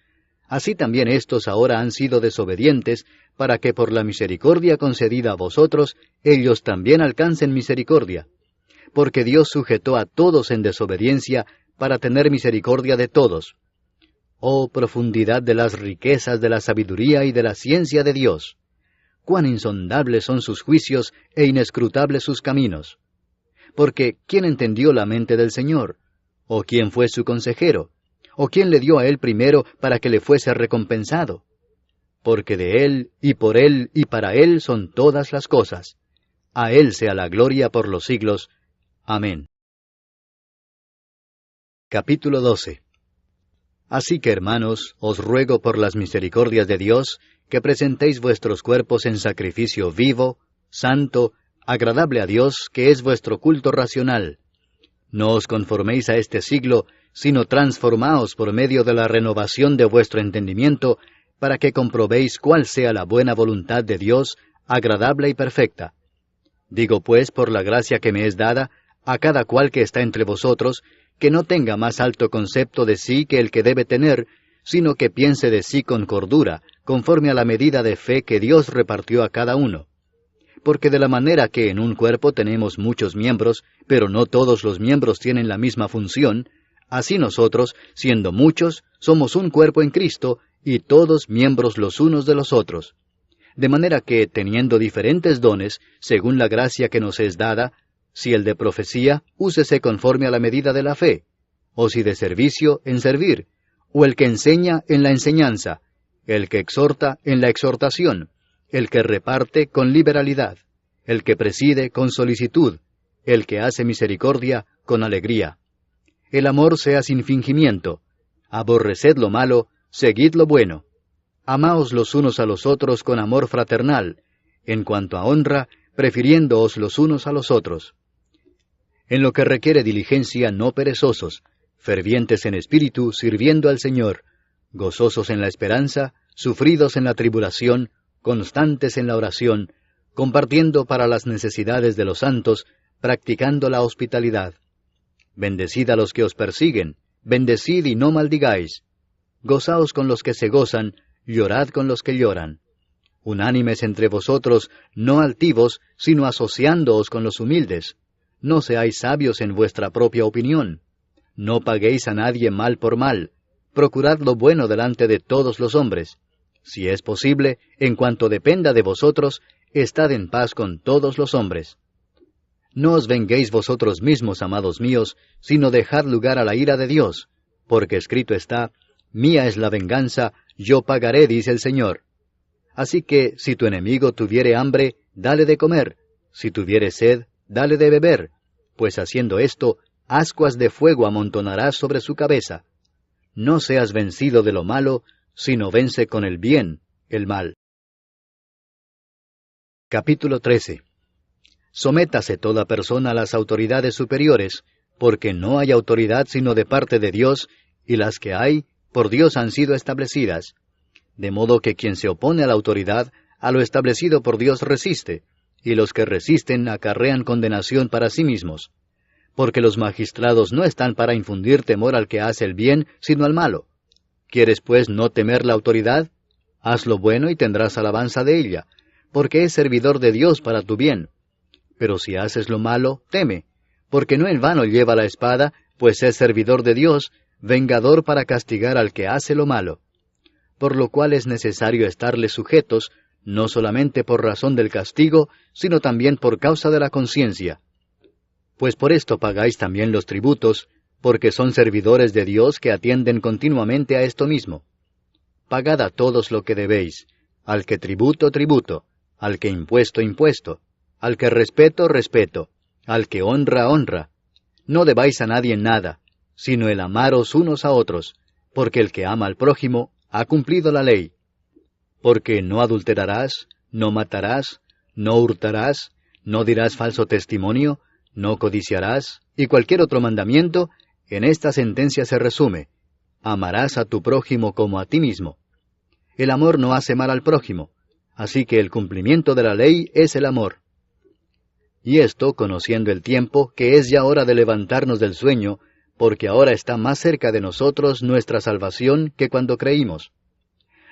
así también éstos ahora han sido desobedientes, para que por la misericordia concedida a vosotros, ellos también alcancen misericordia. Porque Dios sujetó a todos en desobediencia, para tener misericordia de todos. Oh profundidad de las riquezas de la sabiduría y de la ciencia de Dios. Cuán insondables son sus juicios e inescrutables sus caminos. Porque ¿quién entendió la mente del Señor? ¿O quién fue su consejero? ¿O quién le dio a él primero para que le fuese recompensado? Porque de él, y por él, y para él son todas las cosas. A él sea la gloria por los siglos. Amén. Capítulo 12. Así que, hermanos, os ruego por las misericordias de Dios, que presentéis vuestros cuerpos en sacrificio vivo, santo, agradable a Dios, que es vuestro culto racional. No os conforméis a este siglo, sino transformaos por medio de la renovación de vuestro entendimiento, para que comprobéis cuál sea la buena voluntad de Dios, agradable y perfecta. Digo pues, por la gracia que me es dada, a cada cual que está entre vosotros, que no tenga más alto concepto de sí que el que debe tener, sino que piense de sí con cordura, conforme a la medida de fe que Dios repartió a cada uno. Porque de la manera que en un cuerpo tenemos muchos miembros, pero no todos los miembros tienen la misma función, así nosotros, siendo muchos, somos un cuerpo en Cristo, y todos miembros los unos de los otros. De manera que, teniendo diferentes dones, según la gracia que nos es dada, si el de profecía, úsese conforme a la medida de la fe, o si de servicio, en servir, o el que enseña, en la enseñanza, el que exhorta, en la exhortación, el que reparte, con liberalidad, el que preside, con solicitud, el que hace misericordia, con alegría. El amor sea sin fingimiento. Aborreced lo malo, seguid lo bueno. Amaos los unos a los otros con amor fraternal, en cuanto a honra, prefiriéndoos los unos a los otros. En lo que requiere diligencia, no perezosos, fervientes en espíritu, sirviendo al Señor, gozosos en la esperanza, sufridos en la tribulación, constantes en la oración, compartiendo para las necesidades de los santos, practicando la hospitalidad. Bendecid a los que os persiguen, bendecid y no maldigáis. Gozaos con los que se gozan, llorad con los que lloran. Unánimes entre vosotros, no altivos, sino asociándoos con los humildes. No seáis sabios en vuestra propia opinión. No paguéis a nadie mal por mal. Procurad lo bueno delante de todos los hombres. Si es posible, en cuanto dependa de vosotros, estad en paz con todos los hombres. No os venguéis vosotros mismos, amados míos, sino dejad lugar a la ira de Dios, porque escrito está, mía es la venganza, yo pagaré, dice el Señor. Así que, si tu enemigo tuviere hambre, dale de comer, si tuviere sed, dale de beber, pues haciendo esto, ascuas de fuego amontonarás sobre su cabeza. No seas vencido de lo malo, sino vence con el bien el mal. Capítulo 13. Sométase toda persona a las autoridades superiores, porque no hay autoridad sino de parte de Dios, y las que hay, por Dios han sido establecidas. De modo que quien se opone a la autoridad, a lo establecido por Dios resiste, y los que resisten acarrean condenación para sí mismos. Porque los magistrados no están para infundir temor al que hace el bien, sino al malo. ¿Quieres pues no temer la autoridad? Haz lo bueno y tendrás alabanza de ella, porque es servidor de Dios para tu bien. Pero si haces lo malo, teme, porque no en vano lleva la espada, pues es servidor de Dios, vengador para castigar al que hace lo malo. Por lo cual es necesario estarle sujetos, no solamente por razón del castigo, sino también por causa de la conciencia. Pues por esto pagáis también los tributos, porque son servidores de Dios que atienden continuamente a esto mismo. Pagad a todos lo que debéis, al que tributo, tributo, al que impuesto, impuesto, al que respeto, respeto, al que honra, honra. No debáis a nadie nada, sino el amaros unos a otros, porque el que ama al prójimo ha cumplido la ley. Porque no adulterarás, no matarás, no hurtarás, no dirás falso testimonio, no codiciarás, y cualquier otro mandamiento, en esta sentencia se resume: amarás a tu prójimo como a ti mismo. El amor no hace mal al prójimo, así que el cumplimiento de la ley es el amor. Y esto, conociendo el tiempo, que es ya hora de levantarnos del sueño, porque ahora está más cerca de nosotros nuestra salvación que cuando creímos.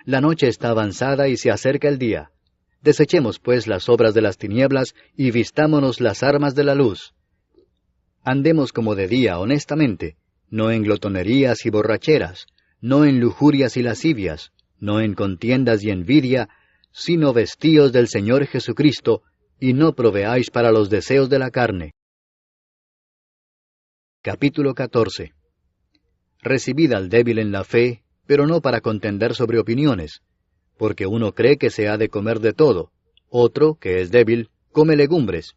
La noche está avanzada y se acerca el día. Desechemos pues las obras de las tinieblas y vistámonos las armas de la luz. Andemos como de día honestamente, no en glotonerías y borracheras, no en lujurias y lascivias, no en contiendas y envidia, sino vestíos del Señor Jesucristo, y no proveáis para los deseos de la carne. Capítulo 14. Recibid al débil en la fe, pero no para contender sobre opiniones, porque uno cree que se ha de comer de todo, otro, que es débil, come legumbres.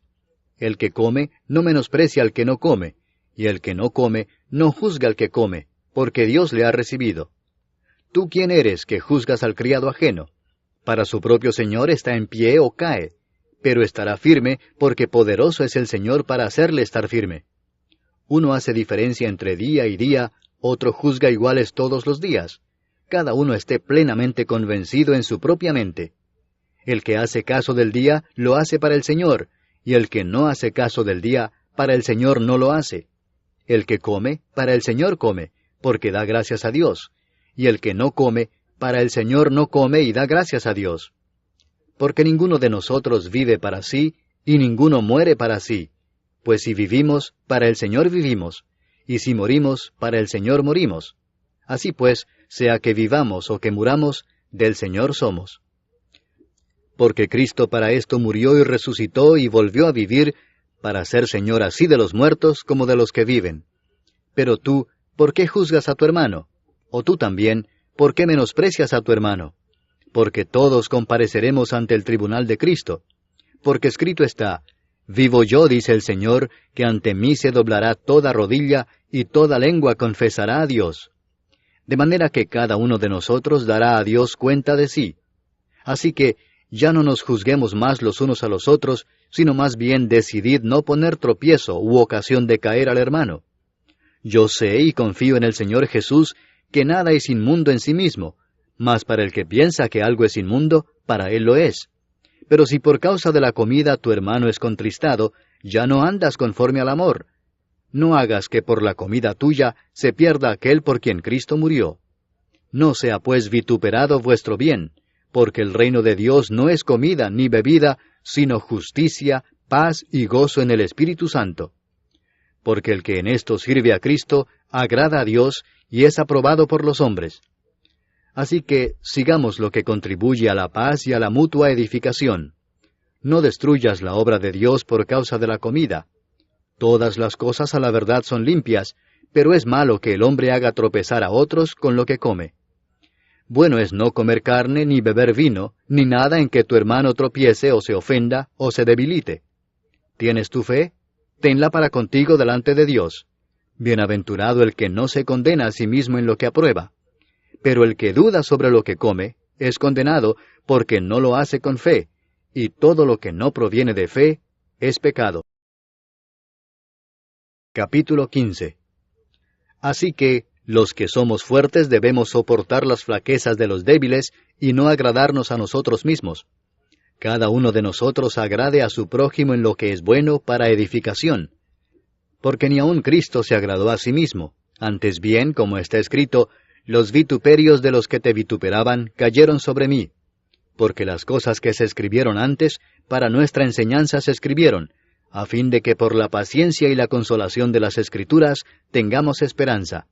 El que come no menosprecia al que no come, y el que no come no juzga al que come, porque Dios le ha recibido. ¿Tú quién eres que juzgas al criado ajeno? Para su propio Señor está en pie o cae, pero estará firme, porque poderoso es el Señor para hacerle estar firme. Uno hace diferencia entre día y día, otro juzga iguales todos los días. Cada uno esté plenamente convencido en su propia mente. El que hace caso del día, lo hace para el Señor, y el que no hace caso del día, para el Señor no lo hace. El que come, para el Señor come, porque da gracias a Dios, y el que no come, para el Señor no come y da gracias a Dios. Porque ninguno de nosotros vive para sí, y ninguno muere para sí. Pues si vivimos, para el Señor vivimos, y si morimos, para el Señor morimos. Así pues, sea que vivamos o que muramos, del Señor somos. Porque Cristo para esto murió y resucitó y volvió a vivir, para ser Señor así de los muertos como de los que viven. Pero tú, ¿por qué juzgas a tu hermano? O tú también, ¿por qué menosprecias a tu hermano? Porque todos compareceremos ante el tribunal de Cristo. Porque escrito está: vivo yo, dice el Señor, que ante mí se doblará toda rodilla, y toda lengua confesará a Dios. De manera que cada uno de nosotros dará a Dios cuenta de sí. Así que ya no nos juzguemos más los unos a los otros, sino más bien decidid no poner tropiezo u ocasión de caer al hermano. Yo sé y confío en el Señor Jesús que nada es inmundo en sí mismo, mas para el que piensa que algo es inmundo, para él lo es. Pero si por causa de la comida tu hermano es contristado, ya no andas conforme al amor. No hagas que por la comida tuya se pierda aquel por quien Cristo murió. No sea pues vituperado vuestro bien, porque el reino de Dios no es comida ni bebida, sino justicia, paz y gozo en el Espíritu Santo. Porque el que en esto sirve a Cristo, agrada a Dios y es aprobado por los hombres. Así que sigamos lo que contribuye a la paz y a la mutua edificación. No destruyas la obra de Dios por causa de la comida. Todas las cosas a la verdad son limpias, pero es malo que el hombre haga tropezar a otros con lo que come. Bueno es no comer carne, ni beber vino, ni nada en que tu hermano tropiece o se ofenda o se debilite. ¿Tienes tu fe? Tenla para contigo delante de Dios. Bienaventurado el que no se condena a sí mismo en lo que aprueba. Pero el que duda sobre lo que come, es condenado, porque no lo hace con fe, y todo lo que no proviene de fe, es pecado. Capítulo 15. Así que, los que somos fuertes debemos soportar las flaquezas de los débiles, y no agradarnos a nosotros mismos. Cada uno de nosotros agrade a su prójimo en lo que es bueno para edificación. Porque ni aun Cristo se agradó a sí mismo, antes bien, como está escrito, los vituperios de los que te vituperaban cayeron sobre mí. Porque las cosas que se escribieron antes, para nuestra enseñanza se escribieron, a fin de que por la paciencia y la consolación de las Escrituras tengamos esperanza.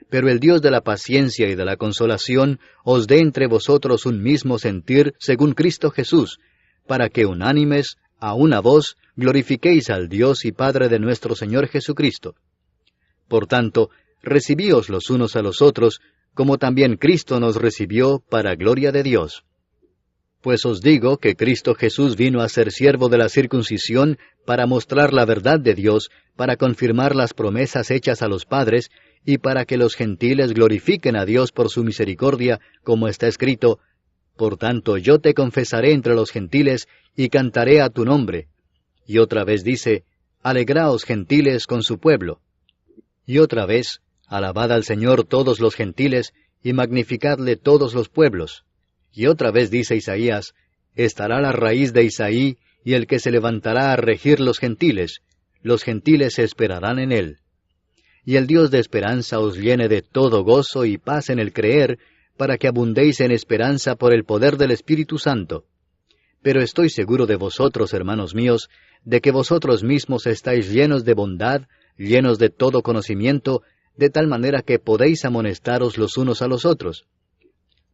Pero el Dios de la paciencia y de la consolación os dé entre vosotros un mismo sentir según Cristo Jesús, para que unánimes, a una voz, glorifiquéis al Dios y Padre de nuestro Señor Jesucristo. Por tanto, recibíos los unos a los otros, como también Cristo nos recibió para gloria de Dios. Pues os digo que Cristo Jesús vino a ser siervo de la circuncisión para mostrar la verdad de Dios, para confirmar las promesas hechas a los padres, y para que los gentiles glorifiquen a Dios por su misericordia, como está escrito: Por tanto yo te confesaré entre los gentiles, y cantaré a tu nombre. Y otra vez dice: Alegraos, gentiles, con su pueblo. Y otra vez: Alabad al Señor todos los gentiles, y magnificadle todos los pueblos. Y otra vez dice Isaías: Estará la raíz de Isaí, y el que se levantará a regir los gentiles esperarán en él. Y el Dios de esperanza os llene de todo gozo y paz en el creer, para que abundéis en esperanza por el poder del Espíritu Santo. Pero estoy seguro de vosotros, hermanos míos, de que vosotros mismos estáis llenos de bondad, llenos de todo conocimiento, de tal manera que podéis amonestaros los unos a los otros.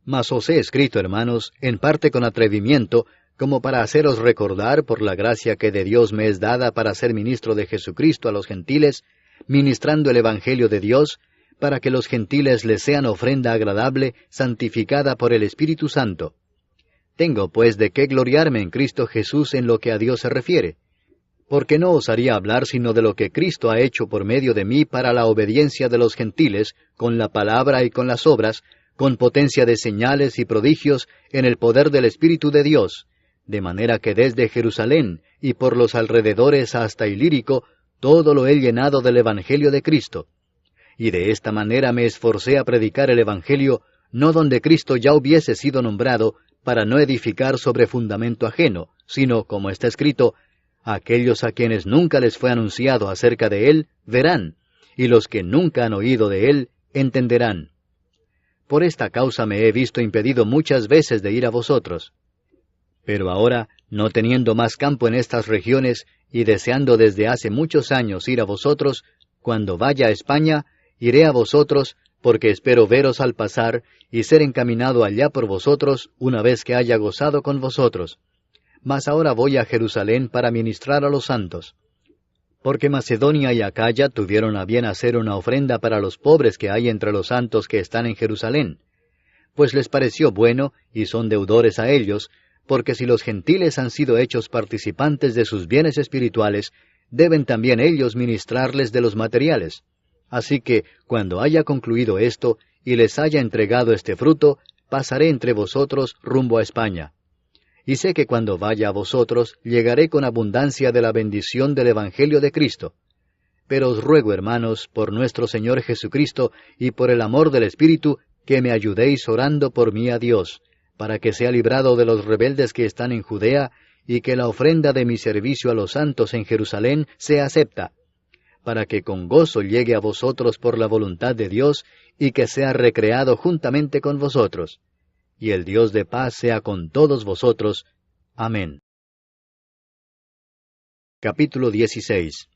Mas os he escrito, hermanos, en parte con atrevimiento, como para haceros recordar, por la gracia que de Dios me es dada para ser ministro de Jesucristo a los gentiles, ministrando el Evangelio de Dios, para que los gentiles les sean ofrenda agradable, santificada por el Espíritu Santo. Tengo, pues, de qué gloriarme en Cristo Jesús en lo que a Dios se refiere, porque no os haría hablar sino de lo que Cristo ha hecho por medio de mí para la obediencia de los gentiles, con la palabra y con las obras, con potencia de señales y prodigios, en el poder del Espíritu de Dios, de manera que desde Jerusalén y por los alrededores hasta Ilírico, todo lo he llenado del Evangelio de Cristo. Y de esta manera me esforcé a predicar el Evangelio, no donde Cristo ya hubiese sido nombrado, para no edificar sobre fundamento ajeno, sino, como está escrito: Aquellos a quienes nunca les fue anunciado acerca de él, verán, y los que nunca han oído de él, entenderán. Por esta causa me he visto impedido muchas veces de ir a vosotros. Pero ahora, no teniendo más campo en estas regiones, y deseando desde hace muchos años ir a vosotros, cuando vaya a España, iré a vosotros, porque espero veros al pasar, y ser encaminado allá por vosotros, una vez que haya gozado con vosotros. Mas ahora voy a Jerusalén para ministrar a los santos. Porque Macedonia y Acaya tuvieron a bien hacer una ofrenda para los pobres que hay entre los santos que están en Jerusalén. Pues les pareció bueno, y son deudores a ellos, porque si los gentiles han sido hechos participantes de sus bienes espirituales, deben también ellos ministrarles de los materiales. Así que, cuando haya concluido esto, y les haya entregado este fruto, pasaré entre vosotros rumbo a España. Y sé que cuando vaya a vosotros, llegaré con abundancia de la bendición del Evangelio de Cristo. Pero os ruego, hermanos, por nuestro Señor Jesucristo, y por el amor del Espíritu, que me ayudéis orando por mí a Dios, para que sea librado de los rebeldes que están en Judea, y que la ofrenda de mi servicio a los santos en Jerusalén sea acepta, para que con gozo llegue a vosotros por la voluntad de Dios, y que sea recreado juntamente con vosotros. Y el Dios de paz sea con todos vosotros. Amén. Capítulo 16.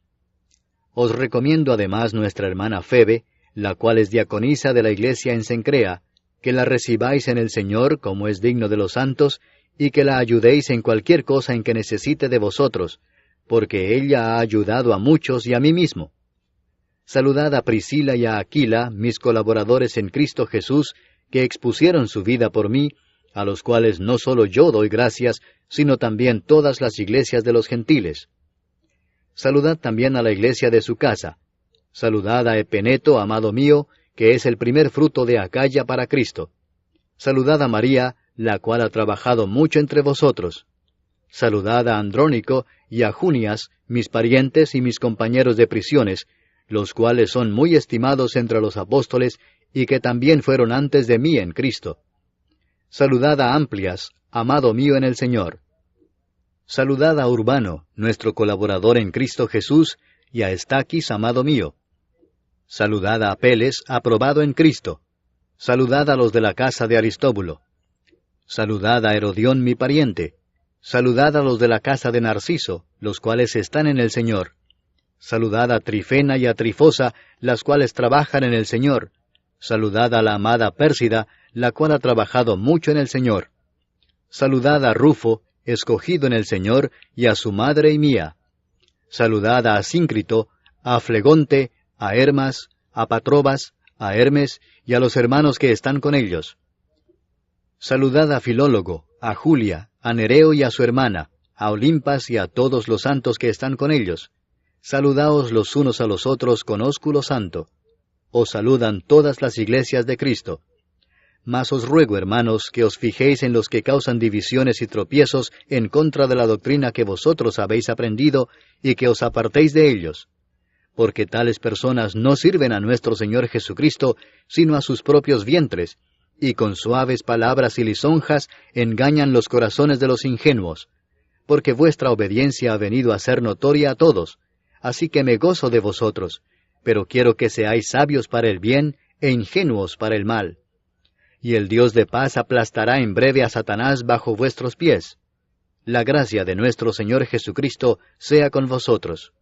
Os recomiendo además nuestra hermana Febe, la cual es diaconisa de la iglesia en Cencrea, que la recibáis en el Señor como es digno de los santos, y que la ayudéis en cualquier cosa en que necesite de vosotros, porque ella ha ayudado a muchos y a mí mismo. Saludad a Priscila y a Aquila, mis colaboradores en Cristo Jesús, que expusieron su vida por mí, a los cuales no solo yo doy gracias, sino también todas las iglesias de los gentiles. Saludad también a la iglesia de su casa. Saludad a Epeneto, amado mío, que es el primer fruto de Acaya para Cristo. Saludad a María, la cual ha trabajado mucho entre vosotros. Saludad a Andrónico y a Junias, mis parientes y mis compañeros de prisiones, los cuales son muy estimados entre los apóstoles, y que también fueron antes de mí en Cristo. Saludad a Amplias, amado mío en el Señor. Saludad a Urbano, nuestro colaborador en Cristo Jesús, y a Estaquis, amado mío. Saludad a Apeles, aprobado en Cristo. Saludad a los de la casa de Aristóbulo. Saludad a Herodión, mi pariente. Saludad a los de la casa de Narciso, los cuales están en el Señor. Saludad a Trifena y a Trifosa, las cuales trabajan en el Señor. Saludad a la amada Pérsida, la cual ha trabajado mucho en el Señor. Saludad a Rufo, escogido en el Señor, y a su madre y mía. Saludad a Asíncrito, a Flegonte, a Hermas, a Patrobas, a Hermes, y a los hermanos que están con ellos. Saludad a Filólogo, a Julia, a Nereo y a su hermana, a Olimpas y a todos los santos que están con ellos. Saludaos los unos a los otros con ósculo santo. Os saludan todas las iglesias de Cristo. Mas os ruego, hermanos, que os fijéis en los que causan divisiones y tropiezos en contra de la doctrina que vosotros habéis aprendido, y que os apartéis de ellos. Porque tales personas no sirven a nuestro Señor Jesucristo, sino a sus propios vientres, y con suaves palabras y lisonjas engañan los corazones de los ingenuos. Porque vuestra obediencia ha venido a ser notoria a todos, así que me gozo de vosotros, pero quiero que seáis sabios para el bien e ingenuos para el mal. Y el Dios de paz aplastará en breve a Satanás bajo vuestros pies. La gracia de nuestro Señor Jesucristo sea con vosotros.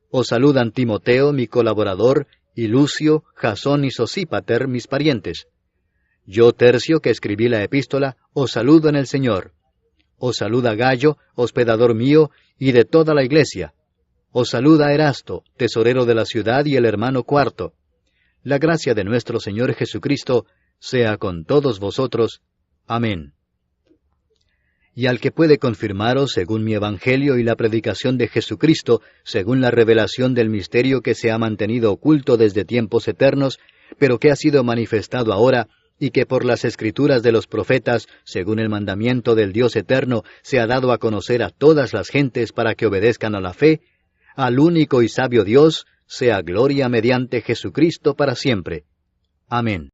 Os saludan Timoteo, mi colaborador, y Lucio, Jasón y Sosípater, mis parientes. Yo, Tercio, que escribí la epístola, os saludo en el Señor. Os saluda Gallo, hospedador mío, y de toda la iglesia. Os saluda Erasto, tesorero de la ciudad, y el hermano Cuarto. La gracia de nuestro Señor Jesucristo sea con todos vosotros. Amén. Y al que puede confirmaros según mi evangelio y la predicación de Jesucristo, según la revelación del misterio que se ha mantenido oculto desde tiempos eternos, pero que ha sido manifestado ahora, y que por las escrituras de los profetas, según el mandamiento del Dios eterno, se ha dado a conocer a todas las gentes para que obedezcan a la fe, al único y sabio Dios, sea gloria mediante Jesucristo para siempre. Amén.